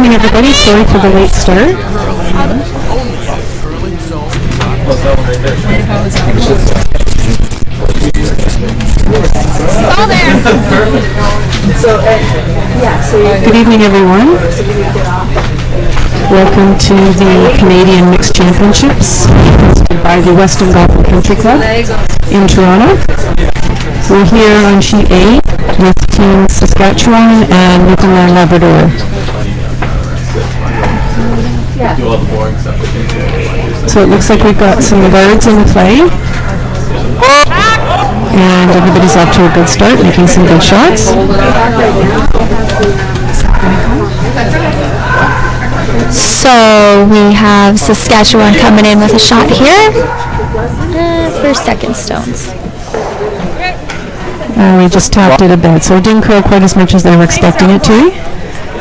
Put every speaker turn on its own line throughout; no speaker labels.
evening, everybody. Sorry for the late start.
All there.
Good evening, everyone. Welcome to the Canadian Mixed Championships hosted by the Weston Golf Country Club in Toronto. We're here on Sheet A with Team Saskatchewan and Newfoundland Labrador. So it looks like we've got some guards in play. And everybody's off to a good start, making some good shots.
So we have Saskatchewan coming in with a shot here for second stones.
We just tapped it a bit, so it didn't curl quite as much as they were expecting it to.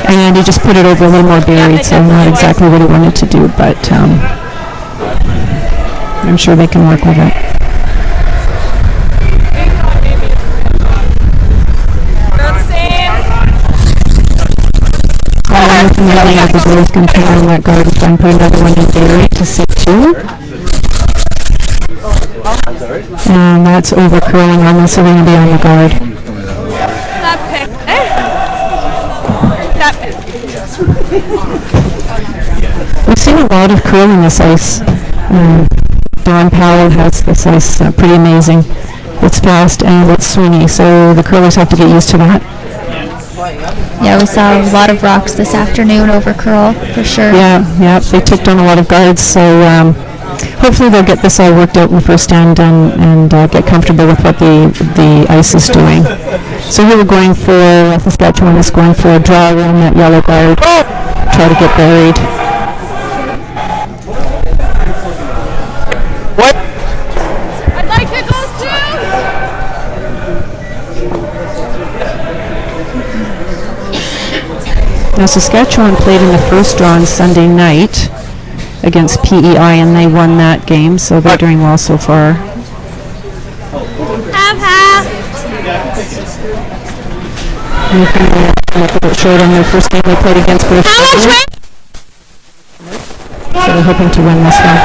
And he just put it over a little more buried, so not exactly what he wanted to do, but I'm sure they can work with it. From the early of the ball is going to come on that guard and try and put another one in buried to C2. And that's over curling on this, so we're going to be on the guard.
That pick. That pick.
We've seen a lot of curling this ice. Don Powell has this ice pretty amazing. It's fast and it's swingy, so the curlers have to get used to that.
Yeah, we saw a lot of rocks this afternoon over curl, for sure.
Yeah, they ticked on a lot of guards, so hopefully they'll get this all worked out in the first end and get comfortable with what the ice is doing. So here we're going for, Saskatchewan is going for a draw around that yellow guard, try to get buried.
I'd like to go too.
Now Saskatchewan played in the first draw on Sunday night against PEI and they won that game, so they're doing well so far.
Half.
Newfoundland showed on their first game they played against both teams. So they're hoping to win this one.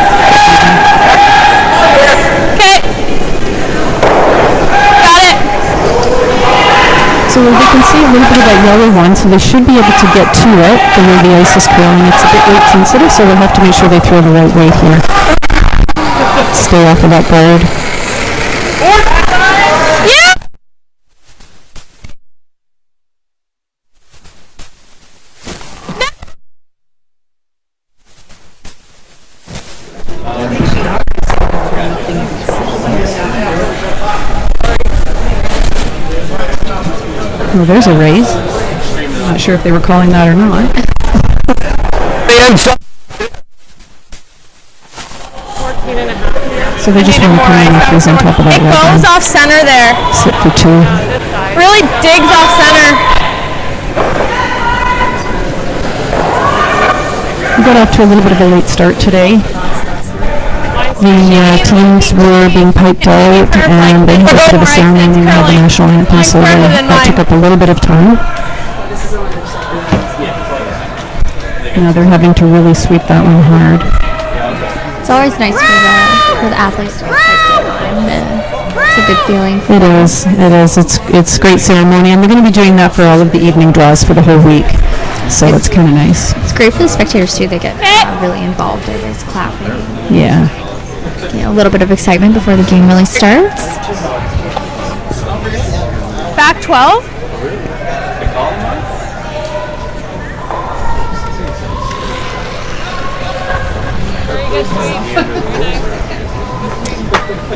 Okay. Got it.
So we can see a little bit of that yellow one, so they should be able to get to it the way the ice is curling. It's a bit weight sensitive, so they'll have to make sure they throw the right weight here. Stay off of that guard. Well, there's a raise. I'm not sure if they were calling that or not. So they just want to come in and freeze on top of that.
It goes off center there.
Sit for two.
Really digs off center.
We got off to a little bit of a late start today. The teams were being piped out and they had a bit of a ceremony and had the national anthem, so that took up a little bit of time. Now they're having to really sweep that one hard.
It's always nice for the athletes to be piped in. It's a good feeling.
It is. It's great ceremony, and they're going to be doing that for all of the evening draws for the whole week. So it's kind of nice.
It's great for the spectators too. They get really involved in this clapping.
Yeah.
A little bit of excitement before the game really starts.
Back 12.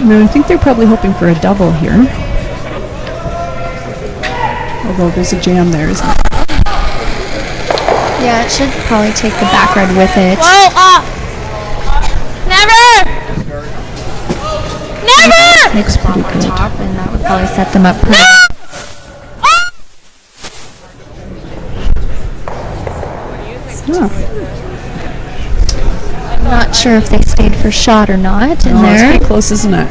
No, I think they're probably hoping for a double here. Although there's a jam there, isn't there?
Yeah, it should probably take the back red with it.
Whoa, up. Never.
Looks pretty good.
Top, and that would probably set them up pretty. I'm not sure if they stayed for shot or not in
It's
there.
pretty close, isn't it?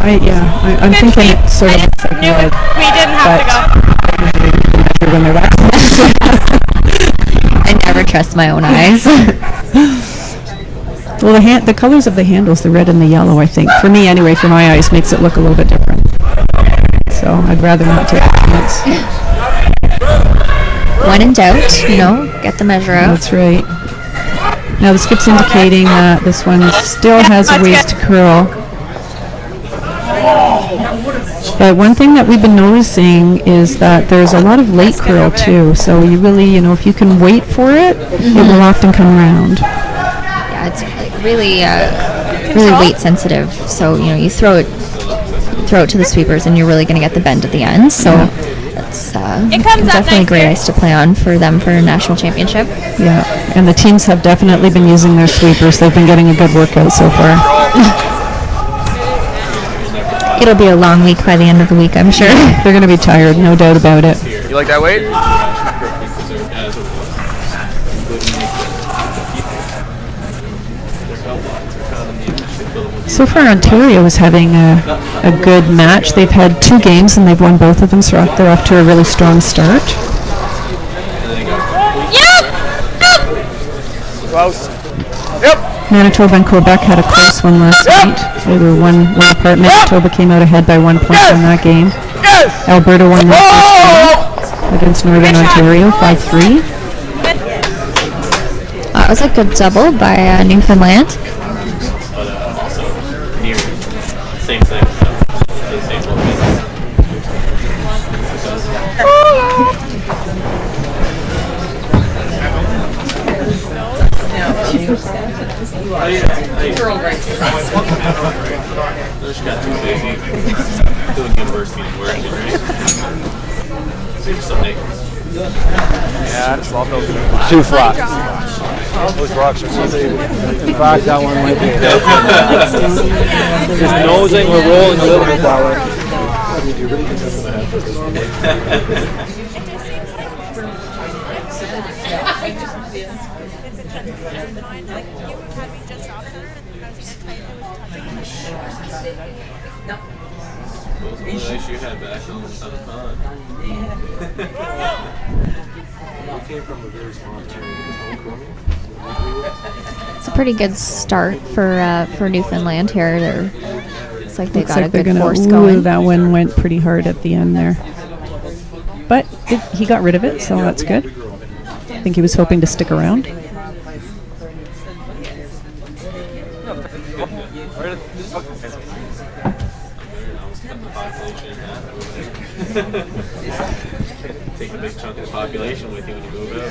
I'm thinking it's sort of like
We didn't have to go.
better when they're that close.
I never trust my own eyes.
Well, the colors of the handles, the red and the yellow, I think, for me anyway, for my eyes, makes it look a little bit different. So I'd rather not take a chance.
When in doubt, get the measure out.
That's right. Now the skip's indicating that this one still has a ways to curl. But one thing that we've been noticing is that there's a lot of late curl too. So you really, if you can wait for it, it will often come around.
Yeah, it's really weight sensitive. So you throw it to the sweepers, and you're really going to get the bend at the end. So it's definitely great ice to play on for them for a national championship.
Yeah, and the teams have definitely been using their sweepers. They've been getting a good workout so far.
It'll be a long week by the end of the week, I'm sure.
They're going to be tired, no doubt about it.
You like that weight?
So far, Ontario is having a good match. They've had 2 games and they've won both of them, so they're off to a really strong start.
Close. Yep.
Manitoba and Quebec had a close one last night. They were one apart. Manitoba came out ahead by 1 point in that game.
Yes.
Alberta won the first game against Northern Ontario, 5-3.
That was a good double by Newfoundland.
Same thing. Just got too busy doing university and work, right? Someday.
Yeah, I just love those. Too flat. Those rocks are so big. In fact, that one might be. Just nosing, we're rolling a little bit that way.
Those were the ice you had back on the Sun Pond.
It's a pretty good start for Newfoundland here. It's like they got a good force going.
That one went pretty hard at the end there. But he got rid of it, so that's good. I think he was hoping to stick around.
Take a big chunk of the population with you when you move out.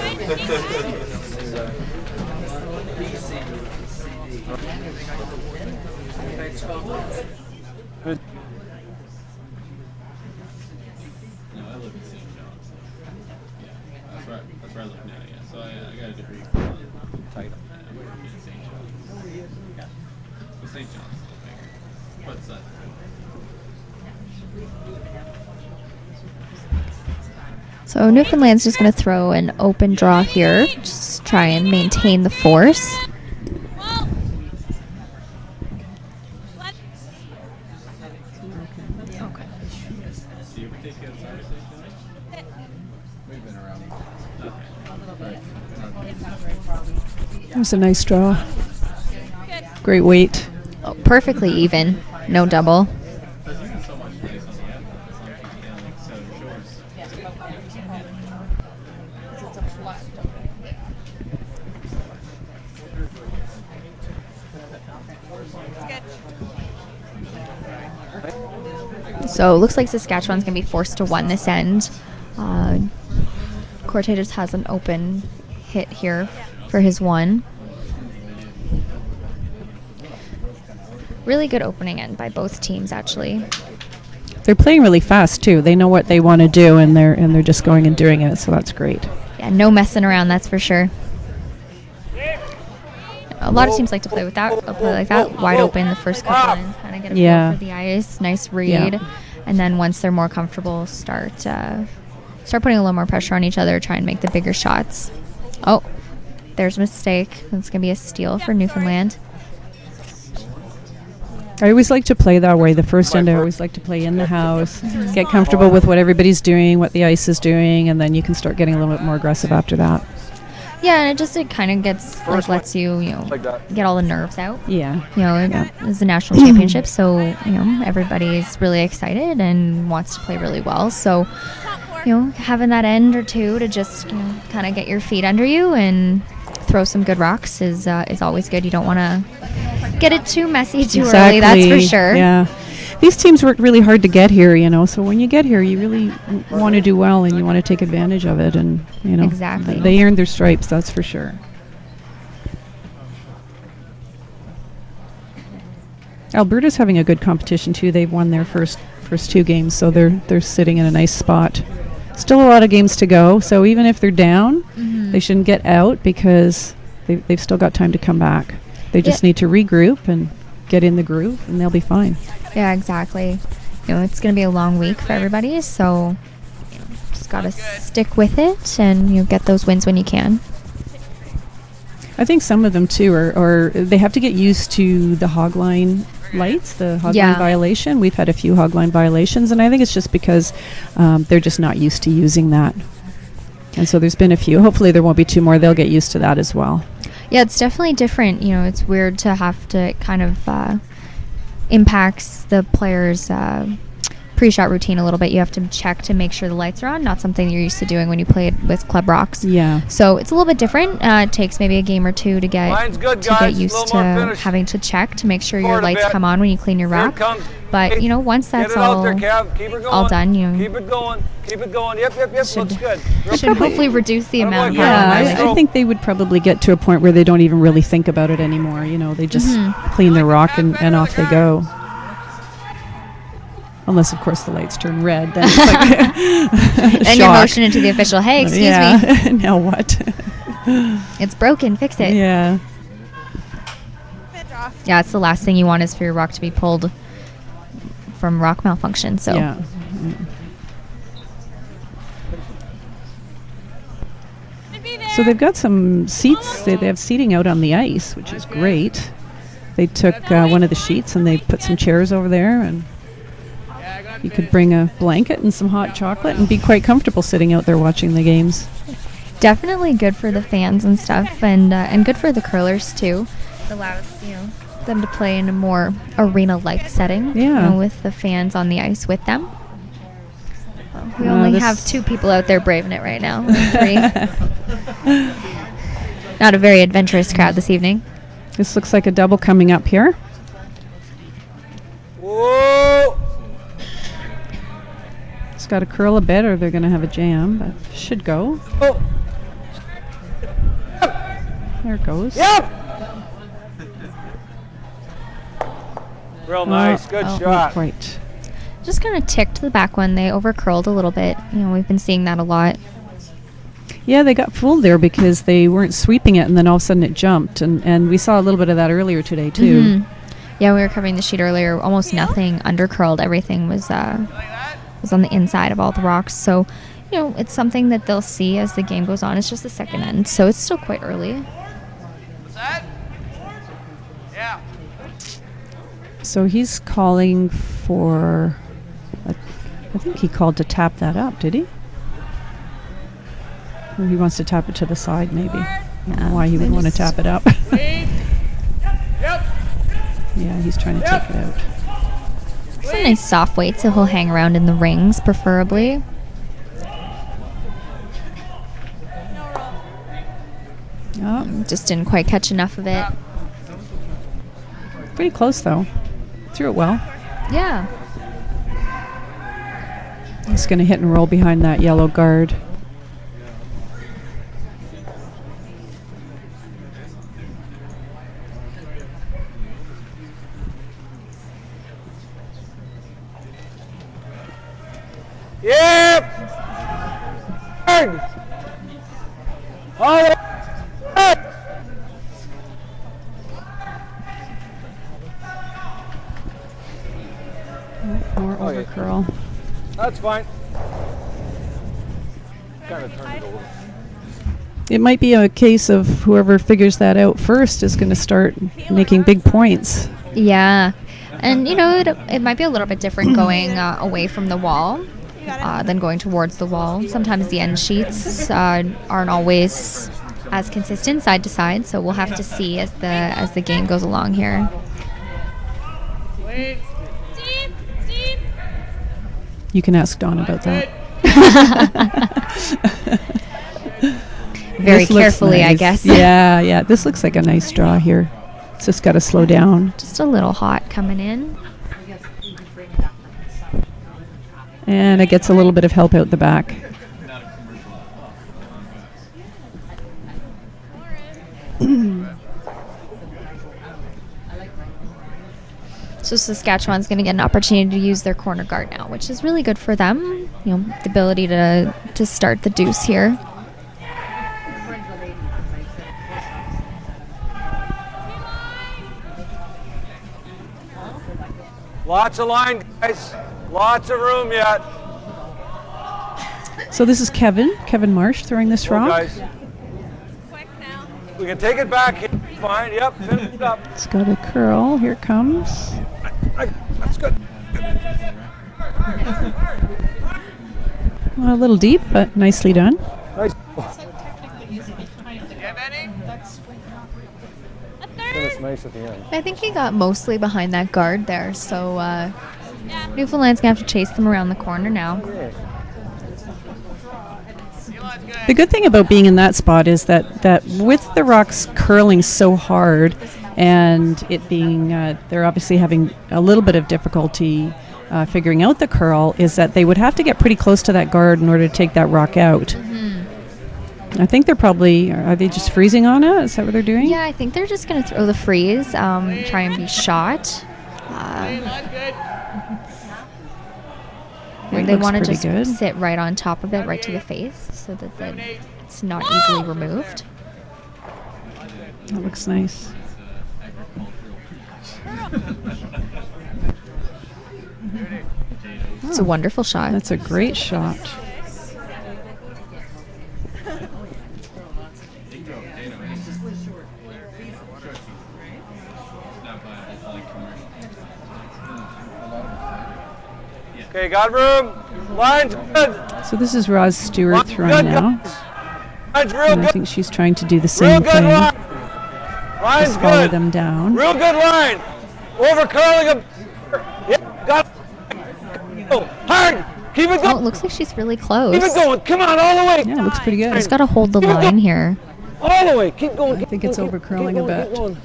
No, I live in St. John's. Yeah, that's where I live now. Yeah, so I got a degree from title. I work in St. John's. Yeah, so St. John's is a little bigger. What's that?
So Newfoundland's just going to throw an open draw here, just try and maintain the force.
It was a nice draw. Great weight.
Oh, perfectly even, no double. So it looks like Saskatchewan's going to be forced to win this end. Corte just has an open hit here for his one. Really good opening end by both teams, actually.
They're playing really fast too. They know what they want to do, and they're just going and doing it. So that's great.
Yeah, no messing around, that's for sure. A lot of teams like to play with that, play like that, wide open the first couple and kind of get a feel for the ice, nice read, and then once they're more comfortable, start putting a little more pressure on each other, try and make the bigger shots. Oh, there's a mistake. That's gonna be a steal for Newfoundland.
I always like to play that way. The first end, I always like to play in the house, get comfortable with what everybody's doing, what the ice is doing, and then you can start getting a little bit more aggressive after that.
Yeah, and it kind of gets lets you get all the nerves out.
Yeah.
It's the national championship, so everybody's really excited and wants to play really well. So having that end or two to just kind of get your feet under you and throw some good rocks is always good. You don't want to get it too messy too early. That's for sure.
Yeah. These teams worked really hard to get here, so when you get here, you really want to do well and you want to take advantage of it. And,
exactly.
They earned their stripes, that's for sure. Alberta's having a good competition, too. They've won their first 2 games, so they're sitting in a nice spot. Still a lot of games to go, so even if they're down, they shouldn't get out because they've still got time to come back. They just need to regroup and get in the groove, and they'll be fine.
Yeah, exactly. It's going to be a long week for everybody, so just got to stick with it and get those wins when you can.
I think some of them too are they have to get used to the hogline lights, the hogline violation. We've had a few hogline violations, and I think it's just because they're just not used to using that. And so there's been a few. Hopefully there won't be 2 more. They'll get used to that as well.
Yeah, it's definitely different. It's weird to have to kind of impacts the players' pre-shot routine a little bit. You have to check to make sure the lights are on, not something you're used to doing when you play with Club Rocks.
Yeah.
So it's a little bit different. It takes maybe a game or 2 to get used to having to check to make sure your lights come on when you clean your rock. But once that's all done,
keep it going. Keep it going. Yep. Looks good.
Should hopefully reduce the amount.
I think they would probably get to a point where they don't even really think about it anymore. They just clean their rock and off they go. Unless, of course, the lights turn red. Then it's like
and you're motioning to the official, hey, excuse me.
Now what?
It's broken. Fix it.
Yeah.
Yeah, it's the last thing you want is for your rock to be pulled from rock malfunction. So.
Yeah. So they've got some seats. They have seating out on the ice, which is great. They took one of the sheets and they put some chairs over there, and you could bring a blanket and some hot chocolate and be quite comfortable sitting out there watching the games.
Definitely good for the fans and stuff, and good for the curlers too. It allows them to play in a more arena-like setting.
Yeah.
With the fans on the ice with them. We only have 2 people out there braving it right now. 3. Not a very adventurous crowd this evening.
This looks like a double coming up here.
Whoa!
It's got to curl a bit or they're going to have a jam, but should go.
Oh.
There it goes.
Yep! Real nice. Good shot.
Not quite.
Just kind of ticked the back one. They over-curled a little bit. We've been seeing that a lot.
Yeah, they got fooled there because they weren't sweeping it, and then all of a sudden it jumped. And we saw a little bit of that earlier today, too.
Mm-hmm. Yeah, we were covering the sheet earlier. Almost nothing under-curled. Everything was on the inside of all the rocks. So, it's something that they'll see as the game goes on. It's just the second end, so it's still quite early.
What's that? Yeah.
So he's calling for... I think he called to tap that up, did he? Or he wants to tap it to the side, maybe. I don't know why he would want to tap it up. Yeah, he's trying to take it out.
It's a nice soft weight, so he'll hang around in the rings, preferably.
Oh,
Just didn't quite catch enough of it.
pretty close, though. Threw it well.
Yeah.
He's going to hit and roll behind that yellow guard.
Yep! All right.
More over curl.
That's fine. Kind of turned it over.
It might be a case of whoever figures that out first is going to start making big points.
Yeah. And, you know, it might be a little bit different going away from the wall than going towards the wall. Sometimes the end sheets aren't always as consistent side to side, so we'll have to see as the game goes along here.
You can ask Dawn about that.
Very
This looks
carefully, I
nice.
guess.
Yeah. This looks like a nice draw here. It's just got to slow down.
Just a little hot coming in.
And it gets a little bit of help out the back.
So Saskatchewan's going to get an opportunity to use their corner guard now, which is really good for them. You know, the ability to start the deuce here.
Lots of line, guys. Lots of room yet.
So this is Kevin Marsh throwing this
Go,
rock.
guys. We can take it back. Fine. Yep. Finish it up.
It's got a curl. Here it comes.
That's good.
A little deep, but nicely done.
Nice.
A
Finish
third.
nice at the end.
I think he got mostly behind that guard there, so Newfoundland's going to have to chase them around the corner now.
The good thing about being in that spot is that with the rocks curling so hard and it being, they're obviously having a little bit of difficulty figuring out the curl, is that they would have to get pretty close to that guard in order to take that rock out. I think they're probably, are they just freezing on it? Is that what they're doing?
Yeah, I think they're just going to throw the freeze, try and be shot.
It
They
looks
want to
pretty
just
good.
sit right on top of it, right to the face, so that it's not easily removed.
That looks nice.
It's a wonderful shot.
That's a great shot.
Okay, got room. Line's good.
So this is Roz Stewart
Line's
throwing
good,
now.
guys. Line's real
And I
good.
think she's trying to do the
Real
same
good
thing.
line. Line's
Just follow
good.
them down.
Real good line. Over curling them. Yep, got it. Go. Hard. Keep it
Oh, it
going.
looks like she's really close.
Keep it going. Come on, all the way.
Yeah, it looks pretty good.
Just got to hold the
Keep it
line
going.
here.
All the way. Keep going.
I think it's over curling a bit.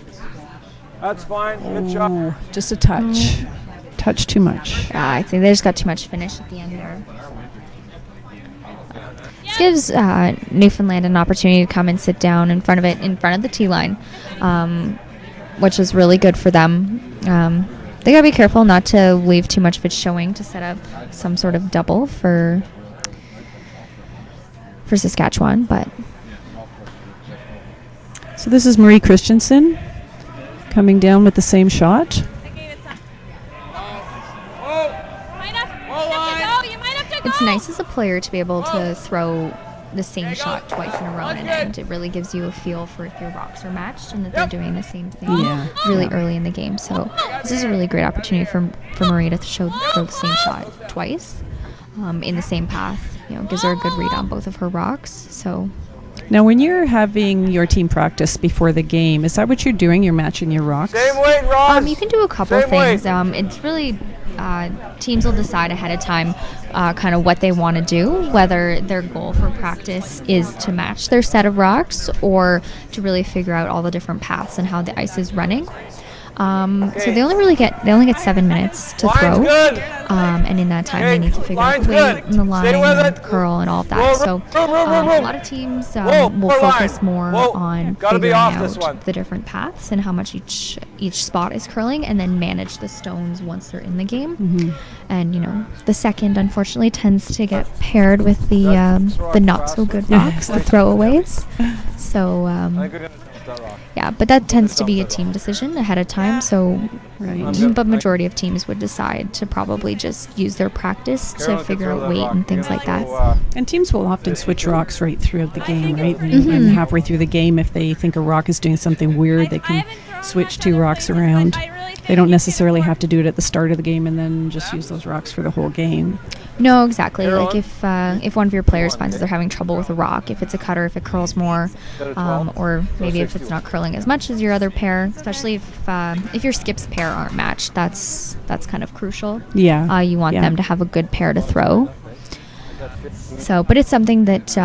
That's fine. Good shot.
Oh, just a touch. Touch too much.
I think they just got too much finish at the end there. This gives Newfoundland an opportunity to come and sit down in front of the tee line, which is really good for them. They gotta be careful not to leave too much of it showing to set up some sort of double for Saskatchewan. But
So this is Marie Christensen coming down with the same shot.
it's nice as a player to be able to throw the same shot twice in a row in an end. It really gives you a feel for if your rocks are matched and that they're doing the same thing really early in the game. So this is a really great opportunity for Marie to throw the same shot twice in the same path. You know, gives her a good read on both of her rocks. So
Now, when you're having your team practice before the game, is that what you're doing? You're matching your rocks?
Same weight, Ross.
you can do a couple
Same
things.
weight.
It's really teams will decide ahead of time kind of what they want to do, whether their goal for practice is to match their set of rocks or to really figure out all the different paths and how the ice is running. So they only get 7 minutes to
Line's
throw,
good.
and in that time they need to figure out
Line's
the weight
good.
and the line
Stay with
and
it.
curl and all of that.
Whoa,
So
room.
a lot of teams
Whoa,
will
poor
focus
line.
more
Whoa,
on
gotta be
figuring
off this one.
out the different paths and how much each spot is curling, and then manage the stones once they're in the game. And the second unfortunately tends to get paired with the not so good rocks, the throwaways. So
I think we're gonna that rock.
yeah, but that tends to be a team decision ahead of time. So,
Right.
but majority of teams would decide to probably just use their practice to
Carolyn can
figure
throw
out
that
weight
rock.
and things like that.
So,
And teams will often switch rocks right throughout the game, right? And halfway through the game, if they think a rock is doing something weird, they can switch 2 rocks around. They don't necessarily have to do it at the start of the game and then just use those rocks for the whole game.
No, exactly. Like if one of your players finds that they're having trouble with a rock, if it's a cutter, if it curls more, or maybe if it's not curling as much as your other pair, especially if your skips pair aren't matched, that's kind of crucial.
Yeah.
You want them to have a good pair to throw. So, but it's something that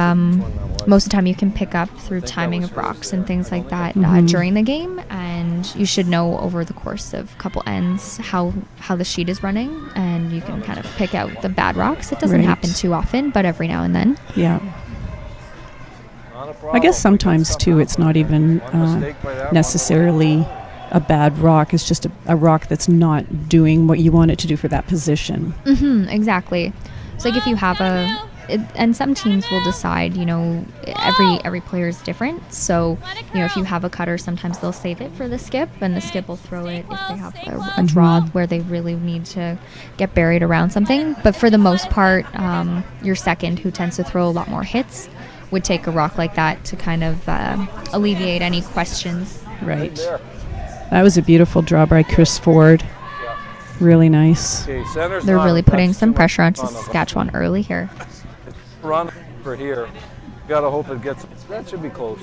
most of the time you can pick up through timing of rocks and things like that during the game, and you should know over the course of a couple ends how the sheet is running, and you can kind of pick out the bad rocks. It doesn't happen too often, but every now and then.
Yeah. I guess sometimes too it's not even necessarily a bad rock. It's just a rock that's not doing what you want it to do for that position.
Exactly. So like if you have and some teams will decide, every player is different. So, if you have a cutter, sometimes they'll save it for the skip, and the skip will throw it if they have a draw where they really need to get buried around something. But for the most part, your second, who tends to throw a lot more hits, would take a rock like that to kind of alleviate any questions.
Right. That was a beautiful draw by Chris Ford. Really nice.
They're really putting some pressure on Saskatchewan early here.
Run for here. Gotta hope it gets. That should be close.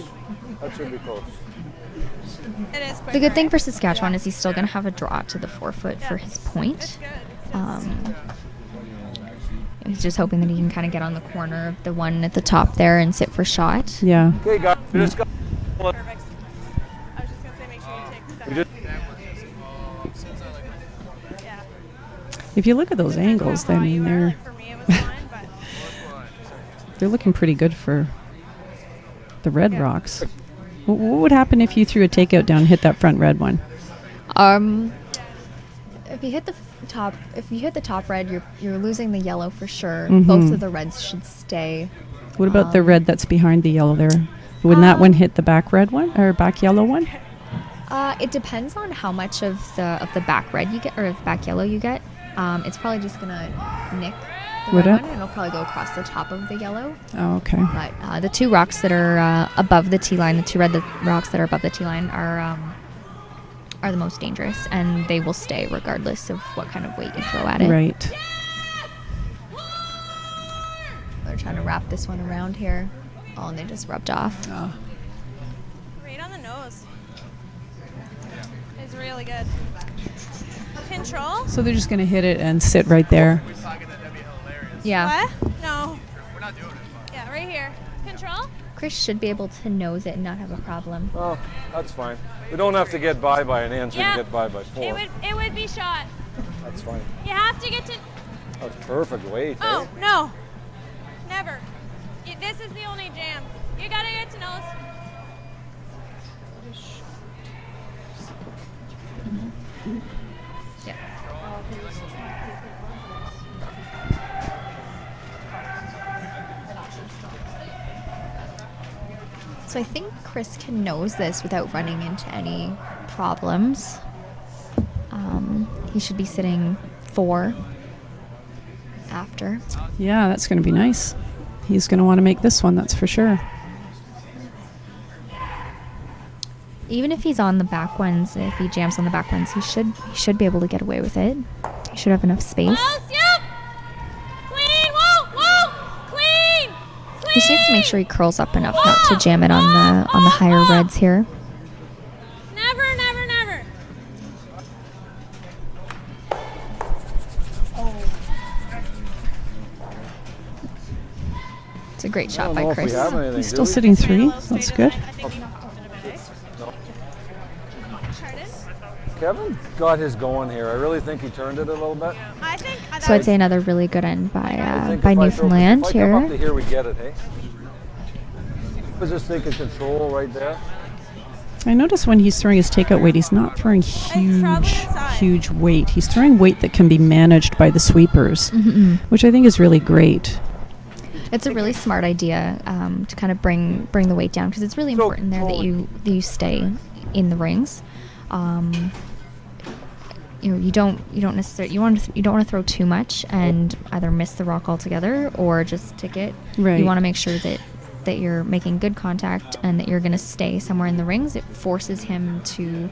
The good thing for Saskatchewan is he's still going to have a draw to the 4-foot for his point. He's just hoping that he can kind of get on the corner of the one at the top there and sit for shot.
Yeah.
Okay, guys.
Perfect. I was just going to say make sure you take that. Yeah.
If you look at those angles, I mean, they're looking pretty good for the red rocks. What would happen if you threw a takeout down and hit that front red one?
If you hit the top red, you're losing the yellow for sure. Both of the reds should stay.
What about the red that's behind the yellow there? Wouldn't that one hit the back red one or back yellow one?
It depends on how much of the back red you get or back yellow you get. It's probably just gonna nick the red one, and it'll probably go across the top of the yellow.
Oh, okay.
But the 2 rocks that are above the tee line, the 2 red rocks that are above the tee line are the most dangerous, and they will stay regardless of what kind of weight you throw at it.
Right.
They're trying to wrap this one around here. Oh, and they just rubbed off.
Oh.
Right on the nose. It's really good. Control?
So they're just going to hit it and sit right there.
Yeah.
What? No. We're not doing it. Yeah, right here. Control?
Chris should be able to nose it and not have a problem.
Oh, that's fine. We don't have to get by an inch. We can get by 4.
It would be shot.
That's fine.
You have to get to...
That's perfect weight.
Oh, no. Never. This is the only jam. You gotta get to nose.
Yeah. So I think Chris can nose this without running into any problems. He should be sitting 4 after.
Yeah, that's going to be nice. He's going to want to make this one, that's for sure.
Even if he's on the back ones, if he jams on the back ones, he should be able to get away with it. He should have enough space.
Yep. Clean. Whoa. Clean.
He just needs to make sure he curls up enough not to jam it on the higher reds here.
Never.
It's a great shot by Chris.
He's still sitting 3. That's good.
Kevin got his going here. I really think he turned it a little bit.
So I'd say another really good end by Newfoundland
if I
here.
come up to here, we get it, hey? I was just thinking control right there.
I notice when he's throwing his takeout weight, he's not throwing huge weight. He's throwing weight that can be managed by the sweepers, which I think is really great.
It's a really smart idea to kind of bring the weight down, because it's really important there that you stay in the rings. You don't want to throw too much and either miss the rock altogether or just tick it.
Right.
You want to make sure that you're making good contact and that you're going to stay somewhere in the rings. It forces him to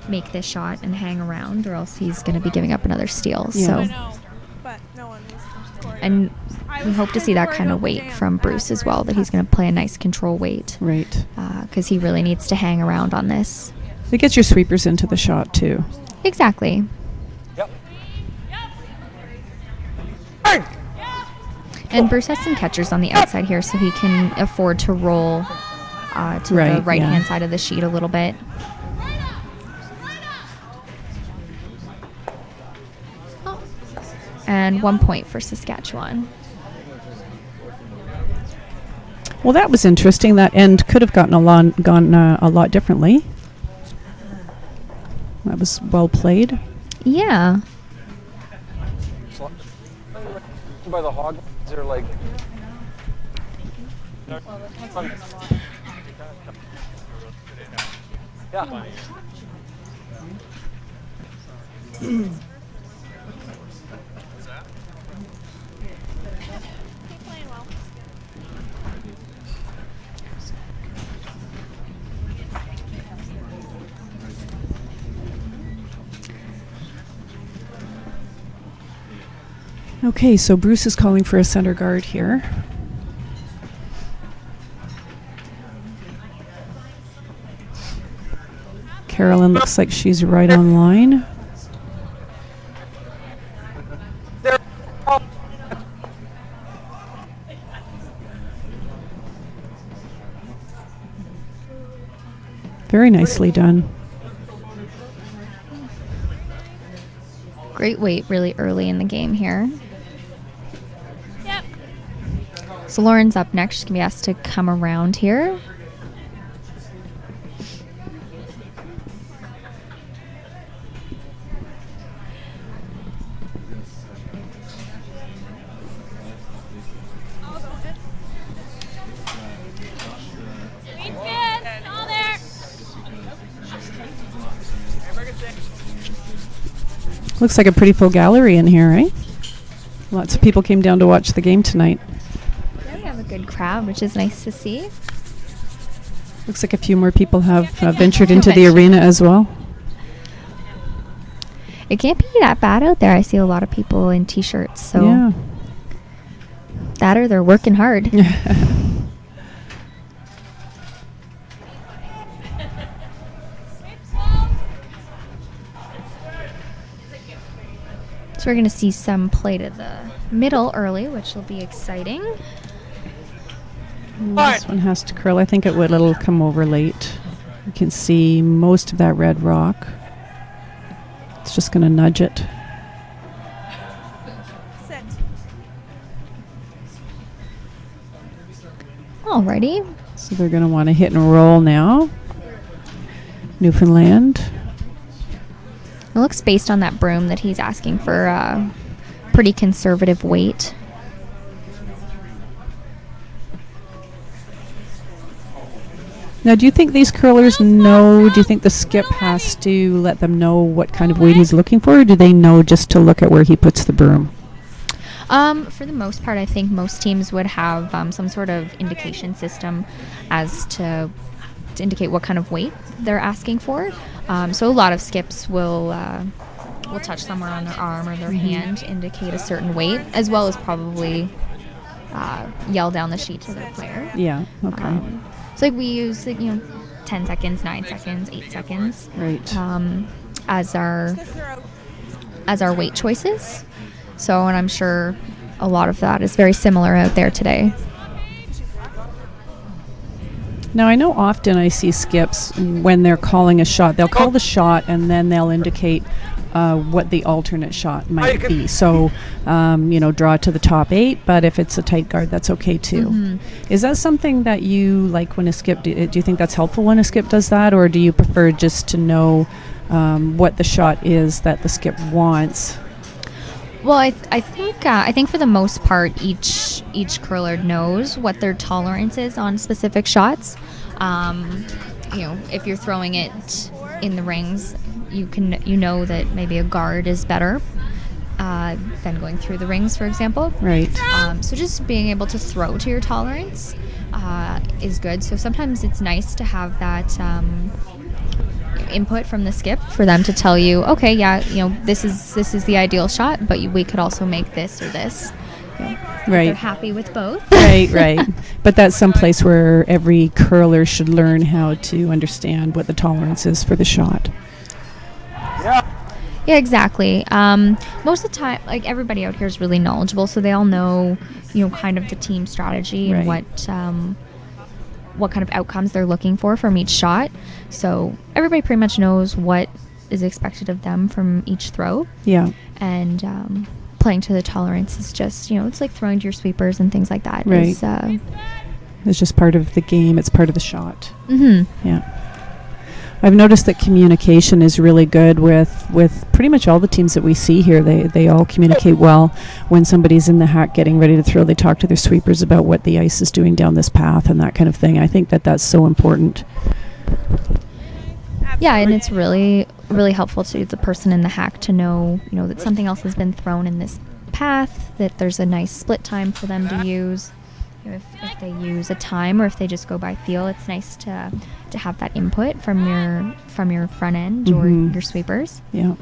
make this shot and hang around, or else he's going to be giving up another steal.
Yeah.
So,
I know, but no one was scoring.
and we hope to see that kind of weight from Bruce as well, that he's going to play a nice control weight.
Right.
Because he really needs to hang around on this.
It gets your sweepers into the shot, too.
Exactly.
Yep.
And Bruce has some catchers on the outside here, so he can afford to roll to
Right,
the right-hand
yeah.
side of the sheet a little bit. And 1 point for Saskatchewan.
Well, that was interesting. That end could have gone a lot differently. That was well played.
Yeah.
By the hog, they're like. Yeah.
Keep playing well.
Okay, so Bruce is calling for a center guard here. Carolyn looks like she's right on line. Very nicely done.
Great weight really early in the game here.
Yep.
So Lauren's up next. She's going to be asked to come around here.
Sweet kids, all there.
Looks like a pretty full gallery in here, right? Lots of people came down to watch the game tonight.
Yeah, we have a good crowd, which is nice to see.
Looks like a few more people have ventured into the arena as well.
It can't be that bad out there. I see a lot of people in t-shirts, so
Yeah.
that or they're working hard. So we're going to see some play to the middle early, which will be exciting.
This one has to curl. I think it'll come over late. You can see most of that red rock. It's just going to nudge it.
Sit.
Alrighty.
So they're going to want to hit and roll now. Newfoundland.
It looks based on that broom that he's asking for a pretty conservative weight.
Now, do you think these curlers know, do you think the skip has to let them know what kind of weight he's looking for, or do they know just to look at where he puts the broom?
For the most part, I think most teams would have some sort of indication system as to indicate what kind of weight they're asking for. So a lot of skips will touch somewhere on their arm or their hand, indicate a certain weight, as well as probably yell down the sheet to their player.
Yeah, okay.
So like we use 10 seconds, 9 seconds, 8 seconds,
Right.
as our weight choices. So, and I'm sure a lot of that is very similar out there today.
Now, I know often I see skips when they're calling a shot. They'll call the shot and then they'll indicate what the alternate shot might be. So, draw to the top 8, but if it's a tight guard, that's okay too.
Mm-hmm.
Is that something that you like when a skip, do you think that's helpful when a skip does that, or do you prefer just to know what the shot is that the skip wants?
Well, I think for the most part, each curler knows what their tolerance is on specific shots. If you're throwing it in the rings, you know that maybe a guard is better than going through the rings, for example.
Right.
So just being able to throw to your tolerance is good. So sometimes it's nice to have that input from the skip for them to tell you, okay, yeah, this is the ideal shot, but we could also make this or this.
Right.
They're happy with both.
Right. But that's some place where every curler should learn how to understand what the tolerance is for the shot.
Yeah, exactly. Most of the time, like, everybody out here is really knowledgeable, so they all know, kind of the team strategy and what kind of outcomes they're looking for from each shot. So everybody pretty much knows what is expected of them from each throw.
Yeah.
And playing to the tolerance is just, it's like throwing to your sweepers and things like that.
Right. It's just part of the game. It's part of the shot.
Mm-hmm.
Yeah. I've noticed that communication is really good with pretty much all the teams that we see here. They all communicate well. When somebody's in the hack getting ready to throw, they talk to their sweepers about what the ice is doing down this path and that kind of thing. I think that that's so important.
Yeah, and it's really, really helpful to the person in the hack to know, that something else has been thrown in this path, that there's a nice split time for them to use. If they use a time or if they just go by feel, it's nice to have that input from your front end or your sweepers.
Yeah.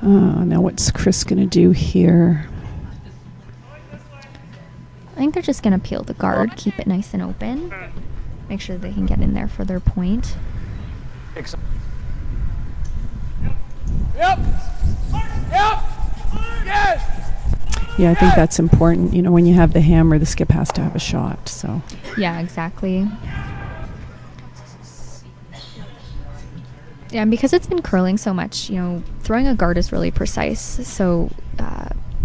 Now what's Chris going to do here?
I think they're just going to peel the guard, keep it nice and open, make sure they can get in there for their point.
Yep. Yes.
Yeah, I think that's important. When you have the hammer, the skip has to have a shot. So.
Yeah, exactly. Yeah, and because it's been curling so much, throwing a guard is really precise. So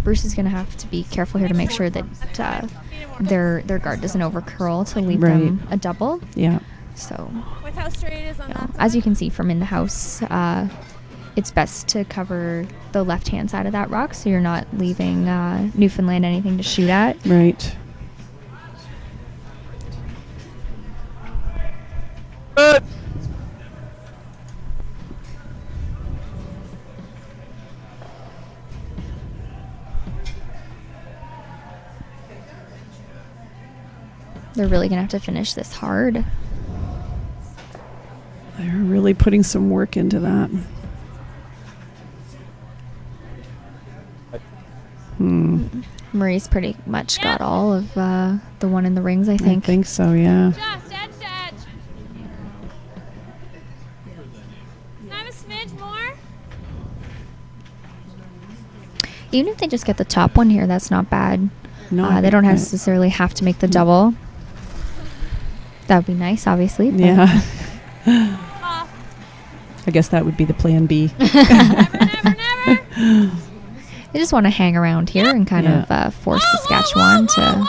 Bruce is going to have to be careful here to make sure that their guard doesn't over curl to leave them a double.
Yeah.
So,
With how straight it is on that
as you can see from in the house, it's best to cover the left-hand side of that rock so you're not leaving Newfoundland anything to shoot at.
Right.
Good.
They're really going to have to finish this hard.
They're really putting some work into that.
Marie's pretty much got all of the one in the rings, I think.
I think so, yeah.
Just edge to edge. Can I have a smidge more?
Even if they just get the top one here, that's not bad.
No,
they don't necessarily have to make the double. That would be nice, obviously.
Yeah.
Off.
I guess that would be the plan B.
Never.
They just want to hang around here and kind of force Saskatchewan to...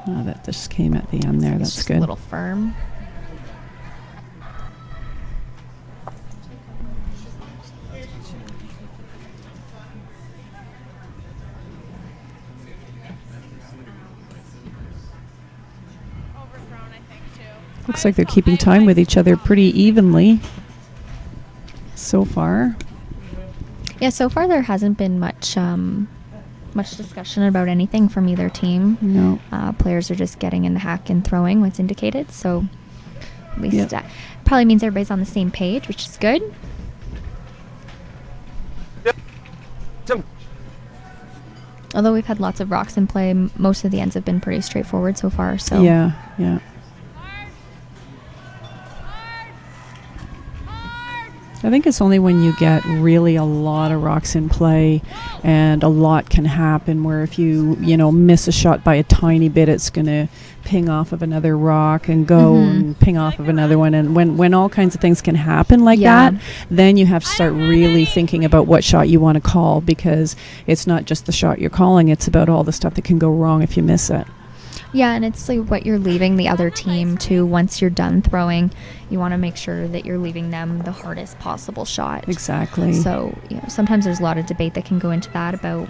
Oh, that just came at the end there.
It's
That's
just
good.
a little firm.
Overthrown, I think, too.
Looks like they're keeping time with each other pretty evenly so far.
Yeah, so far there hasn't been much discussion about anything from either team.
No.
Players are just getting in the hack and throwing what's indicated, so at least probably means everybody's on the same page, which is good. Although we've had lots of rocks in play, most of the ends have been pretty straightforward so far. So
Yeah. I think it's only when you get really a lot of rocks in play and a lot can happen where if you miss a shot by a tiny bit, it's going to ping off of another rock and go and ping off of another one. And when all kinds of things can happen like that, then you have to start really thinking about what shot you want to call, because it's not just the shot you're calling, it's about all the stuff that can go wrong if you miss it.
Yeah, and it's like what you're leaving the other team to once you're done throwing. You want to make sure that you're leaving them the hardest possible shot.
Exactly.
So, sometimes there's a lot of debate that can go into that about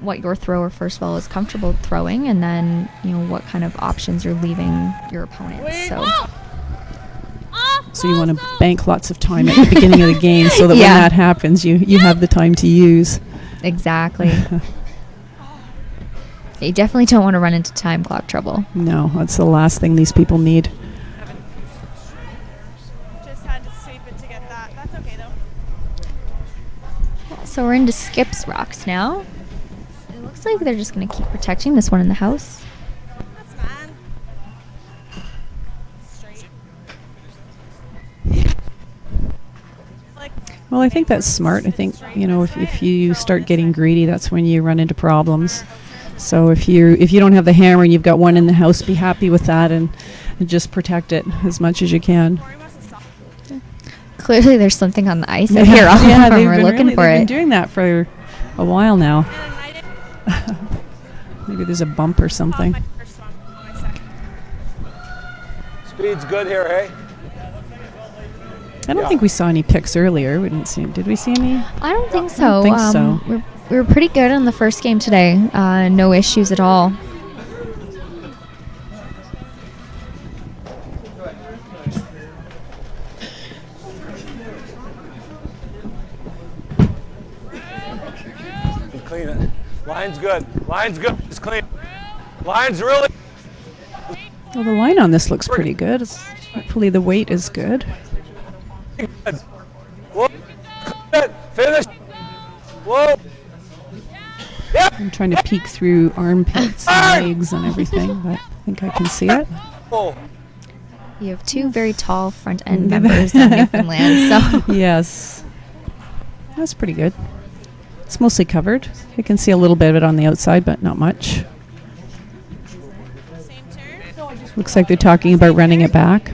what your thrower, first of all, is comfortable throwing, and then, what kind of options you're leaving your opponents.
So you want to bank lots of time at the beginning of the game so that when that happens, you have the time to use.
Exactly. You definitely don't want to run into time clock trouble.
No, that's the last thing these people need.
That's okay though.
So we're into Skip's rocks now. It looks like they're just going to keep protecting this one in the house.
That's fine. Straight. Like,
Well, I think that's smart. I think, you know, if you start getting greedy, that's when you run into problems. So if you don't have the hammer and you've got one in the house, be happy with that and just protect it as much as you can.
Corey must have stopped.
Clearly there's something on the ice out here. All
yeah,
of them
they've
are
been
looking
really,
for
they've been
it.
doing that for a while now.
And I didn't
Maybe there's a bump or
pop
something.
my first one. My second.
Speed's good here, hey?
I don't think we saw any picks earlier. We didn't see. Did we see any?
I don't think so.
think so.
We were pretty good in the first game today. No issues at all.
Clean it. Line's good. Line's good. It's clean. Line's really
Well, the line on this looks pretty good. Hopefully the weight is good.
good. Whoa. Finish. Whoa.
I'm trying to peek through armpits and legs and everything, but I think I can see it.
Oh.
You have two very tall front end members on Newfoundland, so
Yes. That's pretty good. It's mostly covered. You can see a little bit of it on the outside, but not much.
Same turn.
Looks like they're talking about running it back.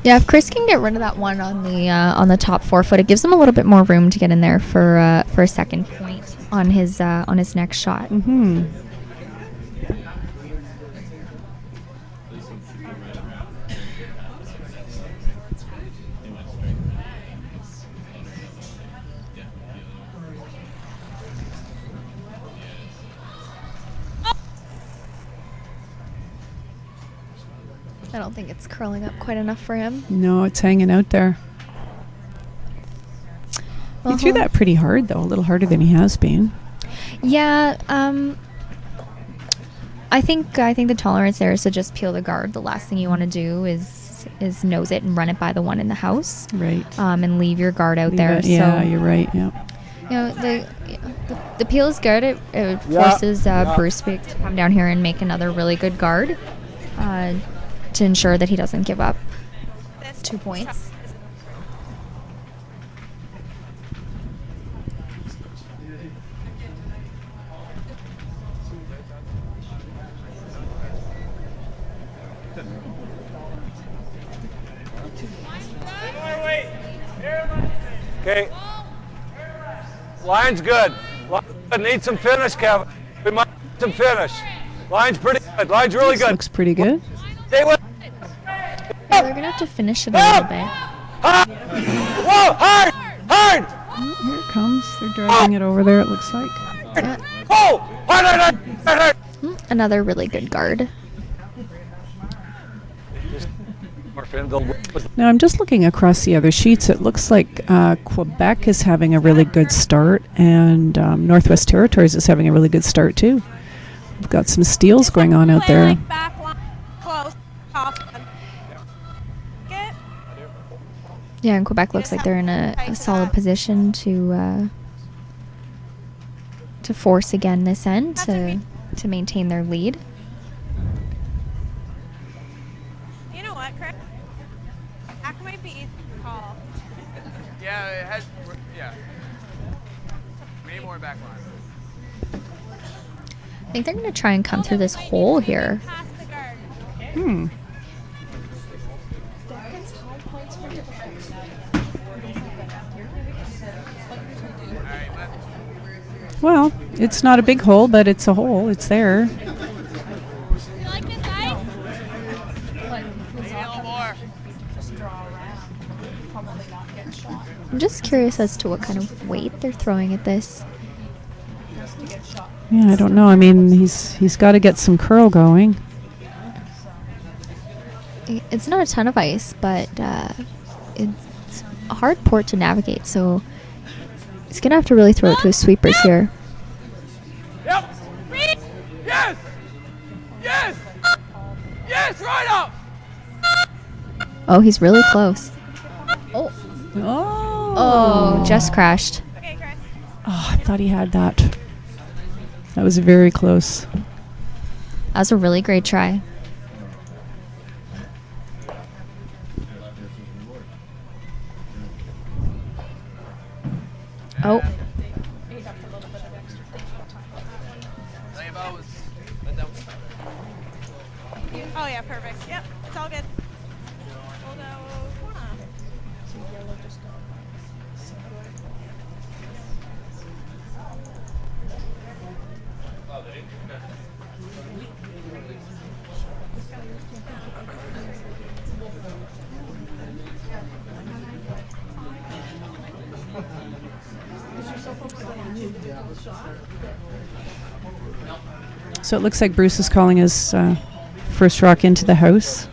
yeah, if Chris can get rid of that one on the top 4 foot, it gives him a little bit more room to get in there for a second point on his next shot.
Mm-hmm.
I don't think it's curling up quite enough for him.
No, it's hanging out there. He threw that pretty hard, though, a little harder than he has been.
Yeah, I think the tolerance there is to just peel the guard. The last thing you want to do is nose it and run it by the one in the house.
Right.
And leave your guard out
Leave
there.
it- Yeah,
so,
you're right. Yeah.
you know, the peel is good. It forces Bruce to come down here and make another really good guard to ensure that he doesn't give up
This
2 points.
Okay. Line's good. Line's good. Need some finish, Kevin. We might need some finish. Line's pretty good. Line's really
This
good.
looks pretty good.
Stay with.
Yeah, they're gonna have to finish it a little bit.
Hard. Whoa, hard, hard.
Here it comes. They're dragging it over there, it looks like.
Yeah.
Oh, hard, hard, hard, hard, hard.
Another really good guard.
Now, I'm just looking across the other sheets. It looks like Quebec is having a really good start, and Northwest Territories is having a really good start, too. We've got some steals going on out
Play
there.
like back line, close, off. Get.
Yeah, and Quebec looks like they're in a solid position to force again this end to maintain their lead.
You know what, Chris? Back might be easy to call.
Yeah, it has. Yeah. Way more back line.
I think they're going to try and come through this hole here.
Past the guard.
Hmm. Well, it's not a big hole, but it's a hole. It's there.
You like this ice?
Maybe a little more.
I'm just curious as to what kind of weight they're throwing at this.
Yeah, I don't know. I mean, he's got to get some curl going.
It's not a ton of ice, but it's a hard port to navigate, so he's going to have to really throw it to his sweepers here.
Yep.
Yes, right up.
Oh, he's really close.
Oh.
Oh, just crashed.
Okay, Chris.
Oh, I thought he had that. That was very close.
That was a really great try. Oh,
Oh yeah, perfect. Yep, it's all good. Although,
So it looks like Bruce is calling his first rock into the house.